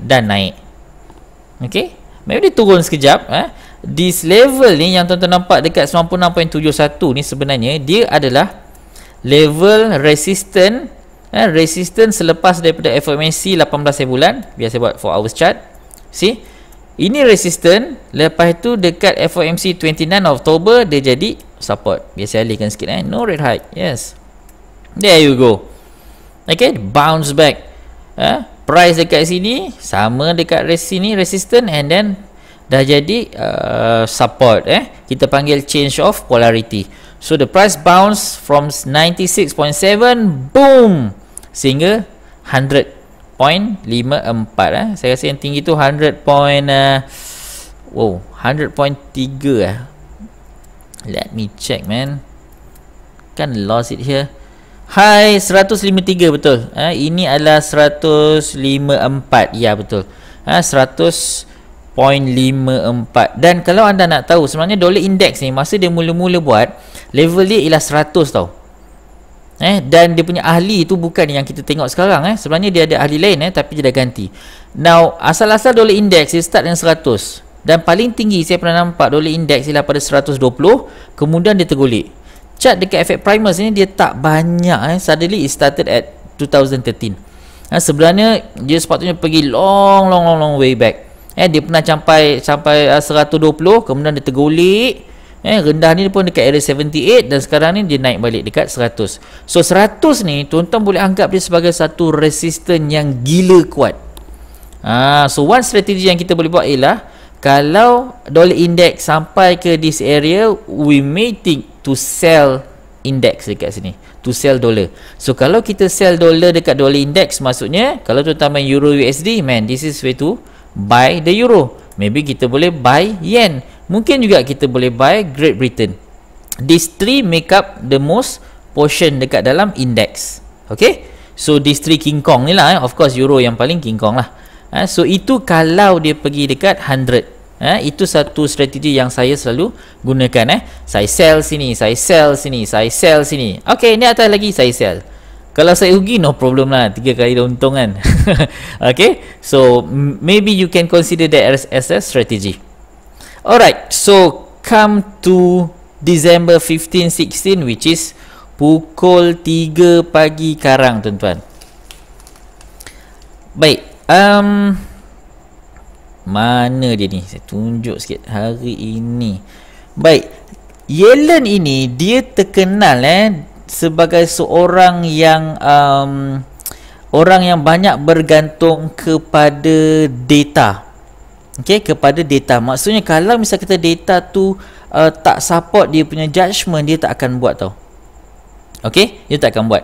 dan naik. Okay, maybe dia turun sekejap. This level ni yang tuan-tuan nampak dekat 96.71 ni, sebenarnya dia adalah level resistant. Resistant selepas daripada FOMC 18 bulan. Biar saya buat 4 hours chart. See, ini resistant. Lepas tu dekat FOMC 29 October dia jadi support. Biar saya alihkan sikit. No rate hike. Yes, there you go. Okay, bounce back. Price dekat sini sama dekat sini resistance, and then dah jadi support. Kita panggil change of polarity. So the price bounce from 96.7 boom sehingga 100.54. Saya rasa yang tinggi tu 100.3 Let me check, man. Kan lost it here. High 153 betul. Ini adalah 154. Ya, betul. 100.54. Dan kalau anda nak tahu, sebenarnya dollar index ni masa dia mula-mula buat, level dia ialah 100 tau. Dan dia punya ahli tu bukan yang kita tengok sekarang. Sebenarnya dia ada ahli lain, tapi dia dah ganti. Now, asal-asal dollar index dia start dengan 100. Dan paling tinggi saya pernah nampak dollar index ialah pada 120, kemudian dia tergolek. Chart dekat efek primers ni dia tak banyak. Suddenly it started at 2013. Sebenarnya dia sepatutnya pergi long way back. Dia pernah sampai 120, kemudian dia tergolek. Rendah ni pun dekat area 78, dan sekarang ni dia naik balik dekat 100. So 100 ni tuan-tuan boleh anggap dia sebagai satu resistance yang gila kuat. So one strategi yang kita boleh buat ialah, kalau dollar index sampai ke this area, we may think to sell index dekat sini, to sell dollar. So kalau kita sell dollar dekat dollar index, maksudnya kalau tuan-tuan main euro USD, man, this is way to buy the euro. Maybe kita boleh buy yen, mungkin juga kita boleh buy Great Britain. These three make up the most portion dekat dalam index. Okay, so these three King Kong ni lah. Of course euro yang paling King Kong lah. So itu kalau dia pergi dekat 100. Itu satu strategi yang saya selalu gunakan. Saya sell sini, saya sell sini, saya sell sini. Okay, ni atas lagi saya sell. Kalau saya rugi, no problem lah, 3 kali dah untung kan. Okay, so maybe you can consider that as a strategy. Alright, so come to December 15-16, which is pukul 3 pagi karang, tuan-tuan. Baik, mana dia ni? Saya tunjuk sikit hari ini. Baik, Yellen ini dia terkenal sebagai seorang yang orang yang banyak bergantung kepada data. Okey, kepada data. Maksudnya kalau misal kita data tu tak support dia punya judgement, dia tak akan buat tau. Okey, dia tak akan buat.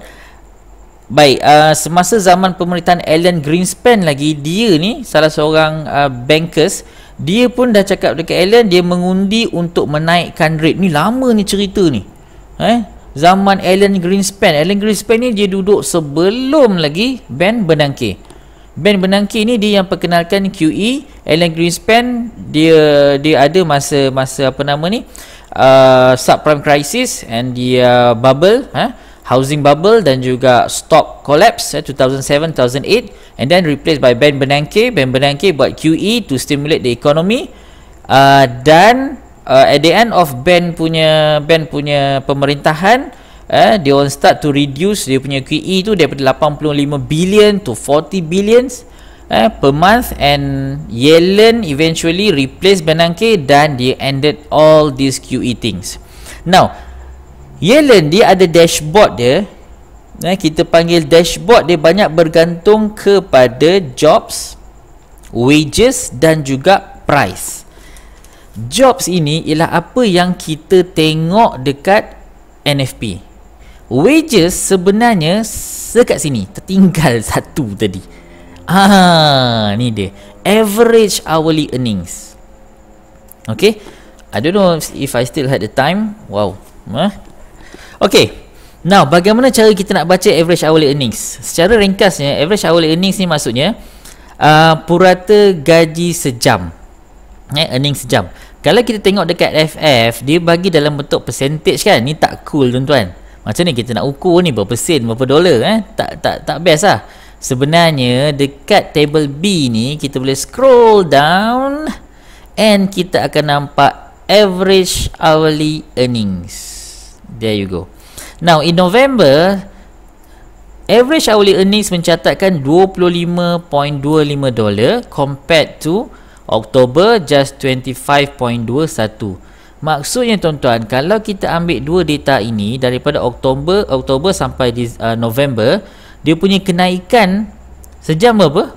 Baik, semasa zaman pemerintahan Alan Greenspan lagi, dia ni salah seorang bankers, dia pun dah cakap dekat Alan, dia mengundi untuk menaikkan rate. Ni lama ni cerita ni. Zaman Alan Greenspan. Alan Greenspan ni dia duduk sebelum lagi Ben Bernanke. Ben Bernanke ni dia yang perkenalkan QE. Alan Greenspan dia ada masa apa nama ni? Subprime crisis and dia bubble, housing bubble dan juga stock collapse 2007-2008, and then replaced by Ben Bernanke. Ben Bernanke buat QE to stimulate the economy, dan at the end of Ben punya pemerintahan, dia on start to reduce dia punya QE tu daripada 85 billion to 40 billions per month, and Yellen eventually replaced Bernanke dan dia ended all these QE things. Now Yellen dia ada dashboard dia, kita panggil dashboard dia, banyak bergantung kepada jobs, wages dan juga price. Jobs ini ialah apa yang kita tengok dekat NFP. Wages sebenarnya dekat sini, tertinggal satu tadi. Ni dia, average hourly earnings. Okay, I don't know if I still had the time. Wow. Okay, now bagaimana cara kita nak baca average hourly earnings? Secara ringkasnya, average hourly earnings ni maksudnya purata gaji sejam, earning sejam. Kalau kita tengok dekat FF, dia bagi dalam bentuk percentage kan. Ni tak cool, tuan-tuan. Macam ni kita nak ukur ni berapa sen, berapa dolar, tak best lah. Sebenarnya dekat table B ni kita boleh scroll down and kita akan nampak average hourly earnings. There you go. Now in November, average hourly earnings mencatatkan $25.25 compared to October just 25.21. Maksudnya tuan-tuan, kalau kita ambil dua data ini daripada Oktober sampai November, dia punya kenaikan sejam berapa?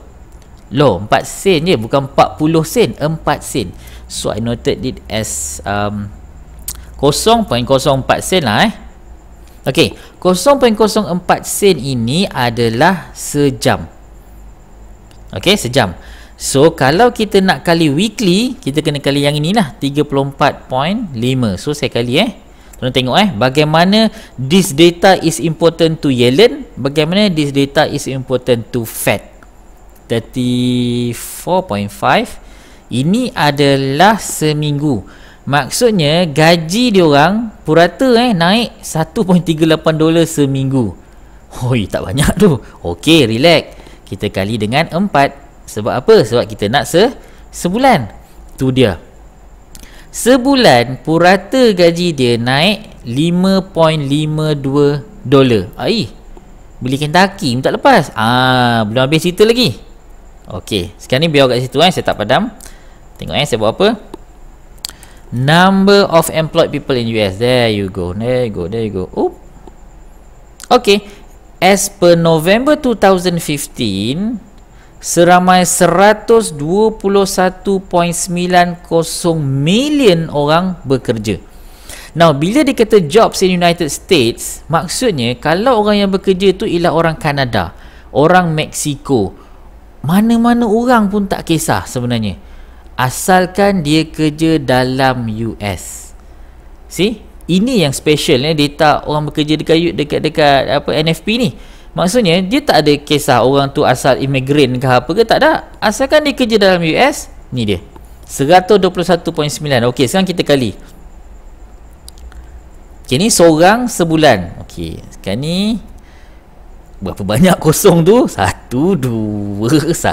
Loh, 4 sen je, bukan 40 sen, 4 sen. So I noted it as 0.04 sen lah Okey, 0.04 sen ini adalah sejam. Okey, sejam. So kalau kita nak kali weekly, kita kena kali yang inilah, 34.5. So saya kali Tuan tengok bagaimana this data is important to Yellen, bagaimana this data is important to Fed. 34.5 ini adalah seminggu. Maksudnya gaji diorang purata naik 1.38 dolar seminggu. Hoi, tak banyak tu. Okey, relax. Kita kali dengan 4. Sebab apa? Sebab kita nak sebulan. Tu dia. Sebulan purata gaji dia naik 5.52 dolar. Beli Kentucky tak lepas. Belum habis cerita lagi. Okey, sekarang ni biar kat situ saya tak padam. Tengok saya buat apa. Number of employed people in US. There you go. Oop. Okey. As per November 2015, seramai 121.90 million orang bekerja. Now, bila dia kata jobs in United States, maksudnya kalau orang yang bekerja tu ialah orang Kanada, orang Mexico, mana-mana orang pun tak kisah sebenarnya, asalkan dia kerja dalam US. See? Ini yang special data orang bekerja dekat NFP ni. Maksudnya dia tak ada kisah orang tu asal imigran ke apa ke, tak ada. Asalkan dia kerja dalam US, ni dia. 121.9. Okey, sekarang kita kali. Okey, ni seorang sebulan. Okey, sekarang ni berapa banyak kosong tu? 1 2 1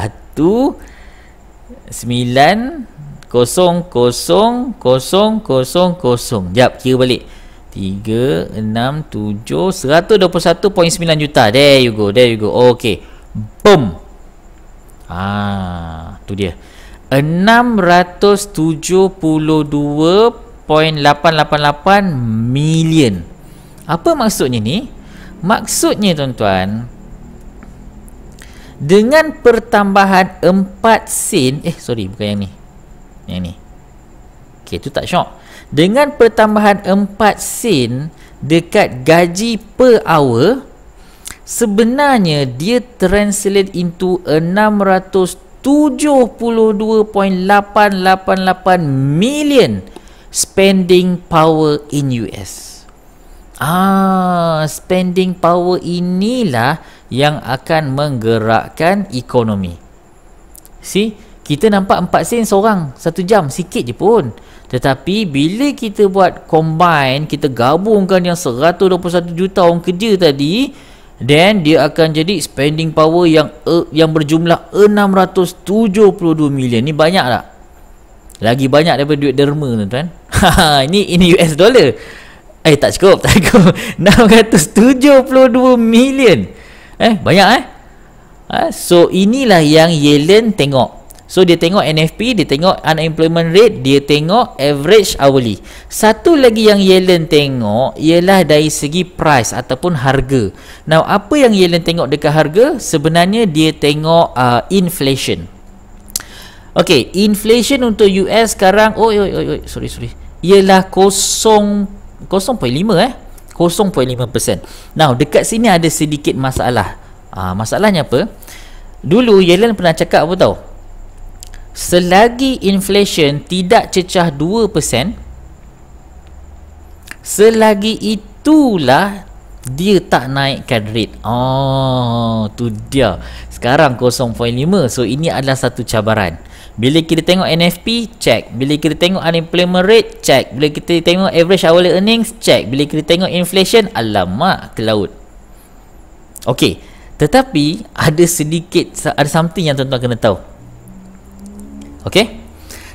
9 0 0 0 0. Jap, kira balik. 3, 6, 7, 121.9 juta. There you go. Okey. Boom. Tu dia. 672.888 million. Apa maksudnya ni? Maksudnya tuan-tuan, dengan pertambahan 4 sen, bukan yang ni. Yang ni. Okey, tu tak syok. Dengan pertambahan 4 sen dekat gaji per hour, sebenarnya dia translate into 672.888 million spending power in US. Spending power inilah yang akan menggerakkan ekonomi. See, kita nampak 4 sen seorang 1 jam, sikit je pun. Tetapi bila kita buat combine, kita gabungkan yang 121 juta orang kerja tadi, then dia akan jadi spending power yang berjumlah 672 million. Ni banyak tak? Lagi banyak daripada duit derma, tuan-tuan. Ini US dollar. Tak cukup. 672 million. Banyak So inilah yang Yellen tengok. So dia tengok NFP, dia tengok unemployment rate, dia tengok average hourly. Satu lagi yang Yellen tengok ialah dari segi price ataupun harga. Now, apa yang Yellen tengok dekat harga? Sebenarnya dia tengok inflation. Okey, inflation untuk US sekarang sorry. Ialah 0.5 0.5%. Now, dekat sini ada sedikit masalah. Masalahnya apa? Dulu Yellen pernah cakap apa tahu? Selagi inflation tidak cecah 2%, selagi itulah dia tak naikkan rate. Tu dia. Sekarang 0.5. So ini adalah satu cabaran. Bila kita tengok NFP, check. Bila kita tengok unemployment rate, check. Bila kita tengok average hourly earnings, check. Bila kita tengok inflation, alamak, ke laut. Okey, tetapi ada something yang tuan-tuan kena tahu. Okay.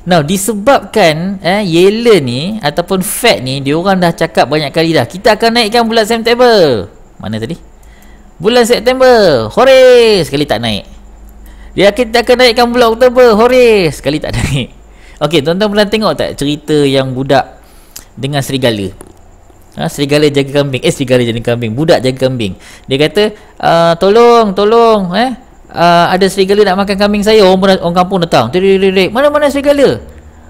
Now, disebabkan Yellen ni ataupun Fed ni, dia orang dah cakap banyak kali dah, kita akan naikkan bulan September. Mana tadi? Bulan September. Hore, sekali tak naik. Kita akan naikkan bulan Oktober. Hore, sekali tak naik. Okay, tuan-tuan pernah tengok tak cerita yang budak dengan serigala? Serigala jaga kambing. Serigala jaga kambing, budak jaga kambing. Dia kata, tolong, ada serigala nak makan kambing saya. Orang kampung datang. Mana serigala?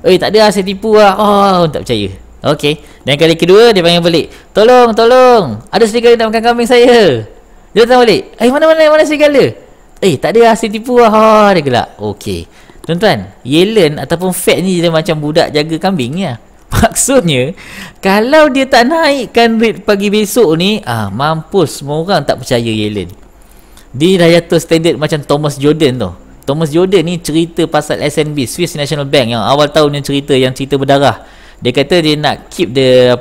Tak ada, saya tipu lah. Tak percaya. Okey. Dan kali kedua dia panggil balik. Tolong, ada serigala nak makan kambing saya. Dia datang balik. Mana serigala? Tak ada, saya tipu lah. Dia gelak. Okey. Tuan-tuan, Yellen ataupun Fed ni dia macam budak jaga kambing ni. Maksudnya, kalau dia tak naikkan rate pagi besok ni, mampus, semua orang tak percaya Yellen. Dia dah jatuh standard macam Thomas Jordan tu. Thomas Jordan ni cerita pasal SNB, Swiss National Bank, yang awal tahun yang cerita berdarah. Dia kata dia nak keep the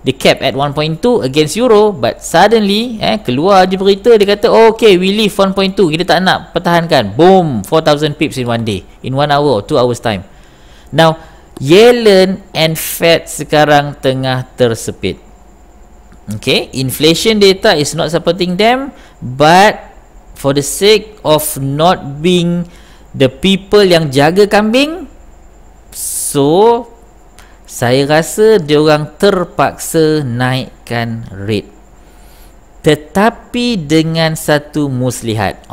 the cap at 1.2 against euro, but suddenly keluar je berita dia kata okay, we leave 1.2, kita tak nak pertahankan. Boom, 4,000 pips in one day, in 1 hour or 2 hours time. Now Yellen and Fed sekarang tengah tersepit. Okay, inflation data is not supporting them, but for the sake of not being the people yang jaga kambing, so saya rasa diorang terpaksa naikkan rate, tetapi dengan satu muslihat.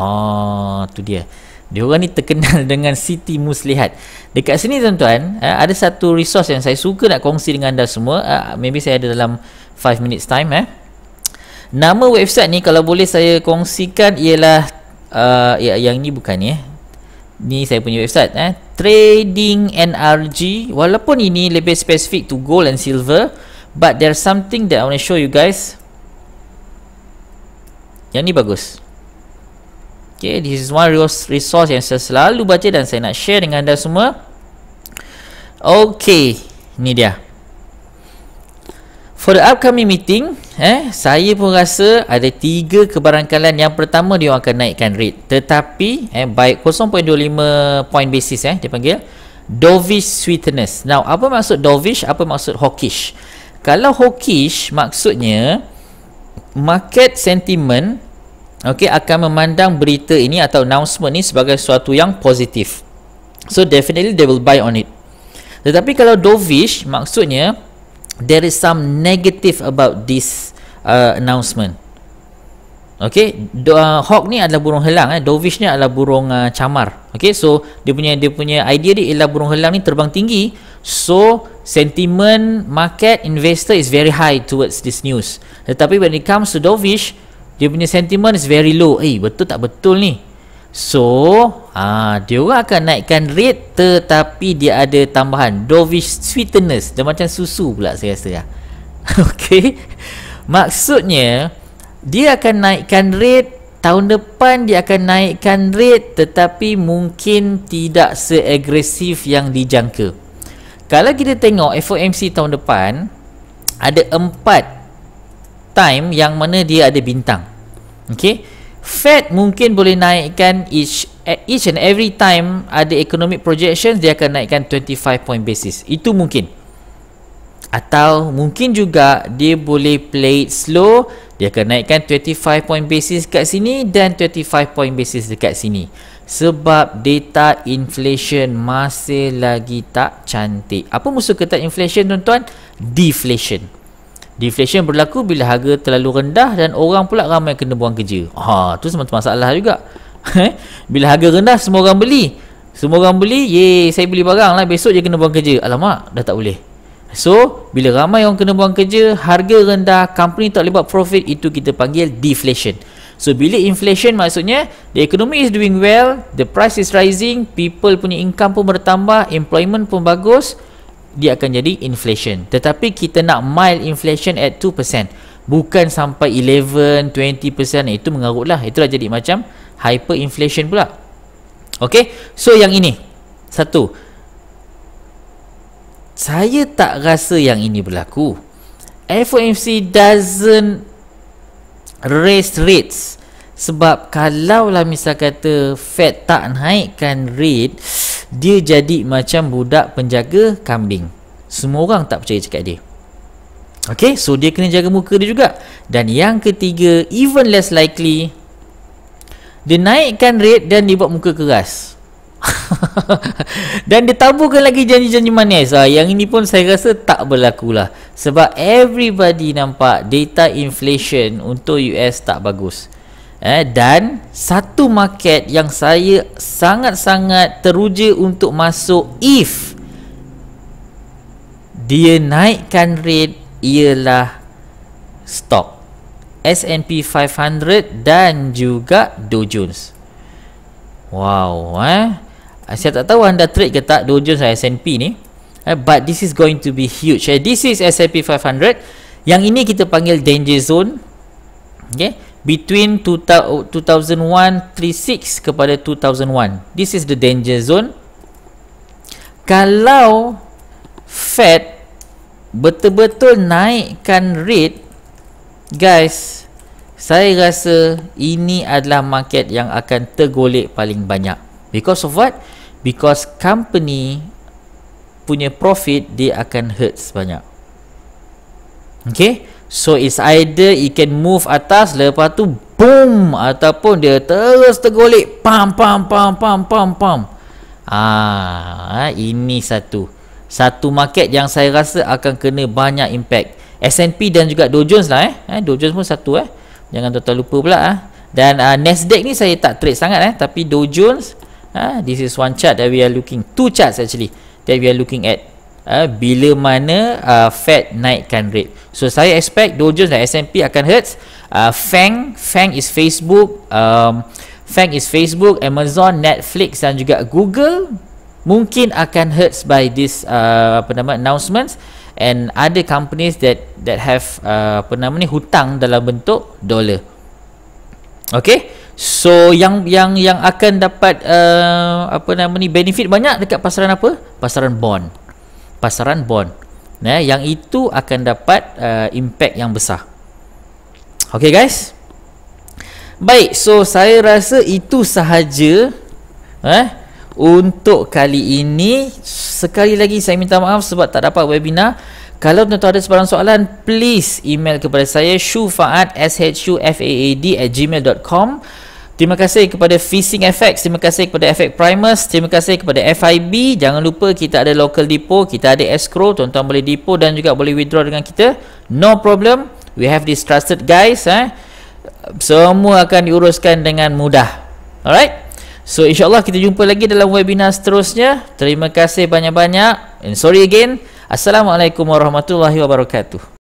Tu dia. Diorang ni terkenal dengan Siti Muslihat. Dekat sini tuan-tuan, ada satu resource yang saya suka nak kongsi dengan anda semua. Maybe saya ada dalam 5 minutes time. Nama website ni kalau boleh saya kongsikan ialah yang ni bukan ni. Ni saya punya website, Trading NRG. Walaupun ini lebih spesifik to gold and silver, but there's something that I want to show you guys. Yang ni bagus. Okay, this is one resource yang saya selalu baca dan saya nak share dengan anda semua. Okay, ni dia. For the upcoming meeting, saya pun rasa ada 3 kebarangkalan. Yang pertama, dia akan naikkan rate, tetapi baik 0.25 point basis, dia panggil dovish sweetness. Now, apa maksud dovish? Apa maksud hawkish? Kalau hawkish, maksudnya market sentiment akan memandang berita ini atau announcement ni sebagai sesuatu yang positif. So definitely they will buy on it. Tetapi kalau dovish, maksudnya there is some negative about this announcement. Hawk ni adalah burung helang, dovish ni adalah burung camar. So dia punya idea dia ialah burung helang ni terbang tinggi. So sentiment market investor is very high towards this news. Tetapi when it comes to dovish, dia punya sentiment is very low. Betul tak betul ni? So dia orang akan naikkan rate, tetapi dia ada tambahan dovish sweetness. Dia macam susu pula saya rasa. Maksudnya dia akan naikkan rate tahun depan, dia akan naikkan rate, tetapi mungkin tidak seagresif yang dijangka. Kalau kita tengok FOMC tahun depan, ada 4 time yang mana dia ada bintang. Fed mungkin boleh naikkan each and every time ada economic projections, dia akan naikkan 25 point basis. Itu mungkin. Atau mungkin juga dia boleh play it slow, dia akan naikkan 25 point basis kat sini dan 25 point basis dekat sini. Sebab data inflation masih lagi tak cantik. Apa musuh kata inflation tuan-tuan? Deflation. Deflation berlaku bila harga terlalu rendah dan orang pula ramai kena buang kerja. Tu semua masalah juga. Bila harga rendah, semua orang beli. Semua orang beli, saya beli barang lah, besok je kena buang kerja. Alamak, dah tak boleh. So, bila ramai orang kena buang kerja, harga rendah, company tak boleh buat profit, itu kita panggil deflation. So, bila inflation maksudnya, the economy is doing well, the price is rising, people punya income pun bertambah, employment pun bagus, dia akan jadi inflation. Tetapi kita nak mild inflation at 2%, bukan sampai 11, 20%. Itu mengarutlah. Itulah jadi macam hyperinflation pula. So yang ini satu, saya tak rasa yang ini berlaku. FOMC doesn't raise rates. Sebab kalaulah misal kata Fed tak naikkan rate, dia jadi macam budak penjaga kambing. Semua orang tak percaya cakap dia. So dia kena jaga muka dia juga. Dan yang ketiga, even less likely, dia naikkan rate dan dia buat muka keras. Dan ditaburkan lagi janji-janji manis. Yang ini pun saya rasa tak berlaku lah, sebab everybody nampak data inflation untuk US tak bagus. Dan satu market yang saya sangat-sangat teruja untuk masuk if dia naikkan rate ialah stock S&P 500 dan juga Dow Jones. Wow, saya tak tahu anda trade ke tak Dow Jones dan S&P ni, but this is going to be huge. This is S&P 500. Yang ini kita panggil danger zone. Okay, between 2001-36 kepada 2001. This is the danger zone. Kalau Fed betul-betul naikkan rate, guys, saya rasa ini adalah market yang akan tergolek paling banyak. Because of what? Because company punya profit dia akan hurt banyak. Okay, so it's either it can move atas, lepas tu boom, ataupun dia terus tergolek pam. Ini satu market yang saya rasa akan kena banyak impact. S&P dan juga Dow Jones lah. Dow Jones pun satu, jangan tuan-tuan lupa pula. Dan Nasdaq ni saya tak trade sangat, tapi Dow Jones, this is one chart that we are looking, two charts actually that we are looking at, bila mana Fed naikkan rate. So saya expect Dow Jones dan S&P akan hurt. FANG is Facebook, Amazon, Netflix dan juga Google mungkin akan hurt by this announcements, and other companies that have hutang dalam bentuk dolar. Okay, so yang akan dapat benefit banyak dekat pasaran apa? Pasaran bond. Yang itu akan dapat impact yang besar. Okay guys, baik, so saya rasa itu sahaja untuk kali ini. Sekali lagi saya minta maaf sebab tak dapat webinar. Kalau tuan-tuan ada sebarang soalan, please email kepada saya, shufaad@gmail.com. Terima kasih kepada Phishing FX, terima kasih kepada FX Primus, terima kasih kepada FIB. Jangan lupa kita ada local depot, kita ada escrow, tuan-tuan boleh depot dan juga boleh withdraw dengan kita, no problem. We have this trusted guys, semua akan diuruskan dengan mudah. Alright, so insyaAllah kita jumpa lagi dalam webinar seterusnya. Terima kasih banyak-banyak, and sorry again. Assalamualaikum warahmatullahi wabarakatuh.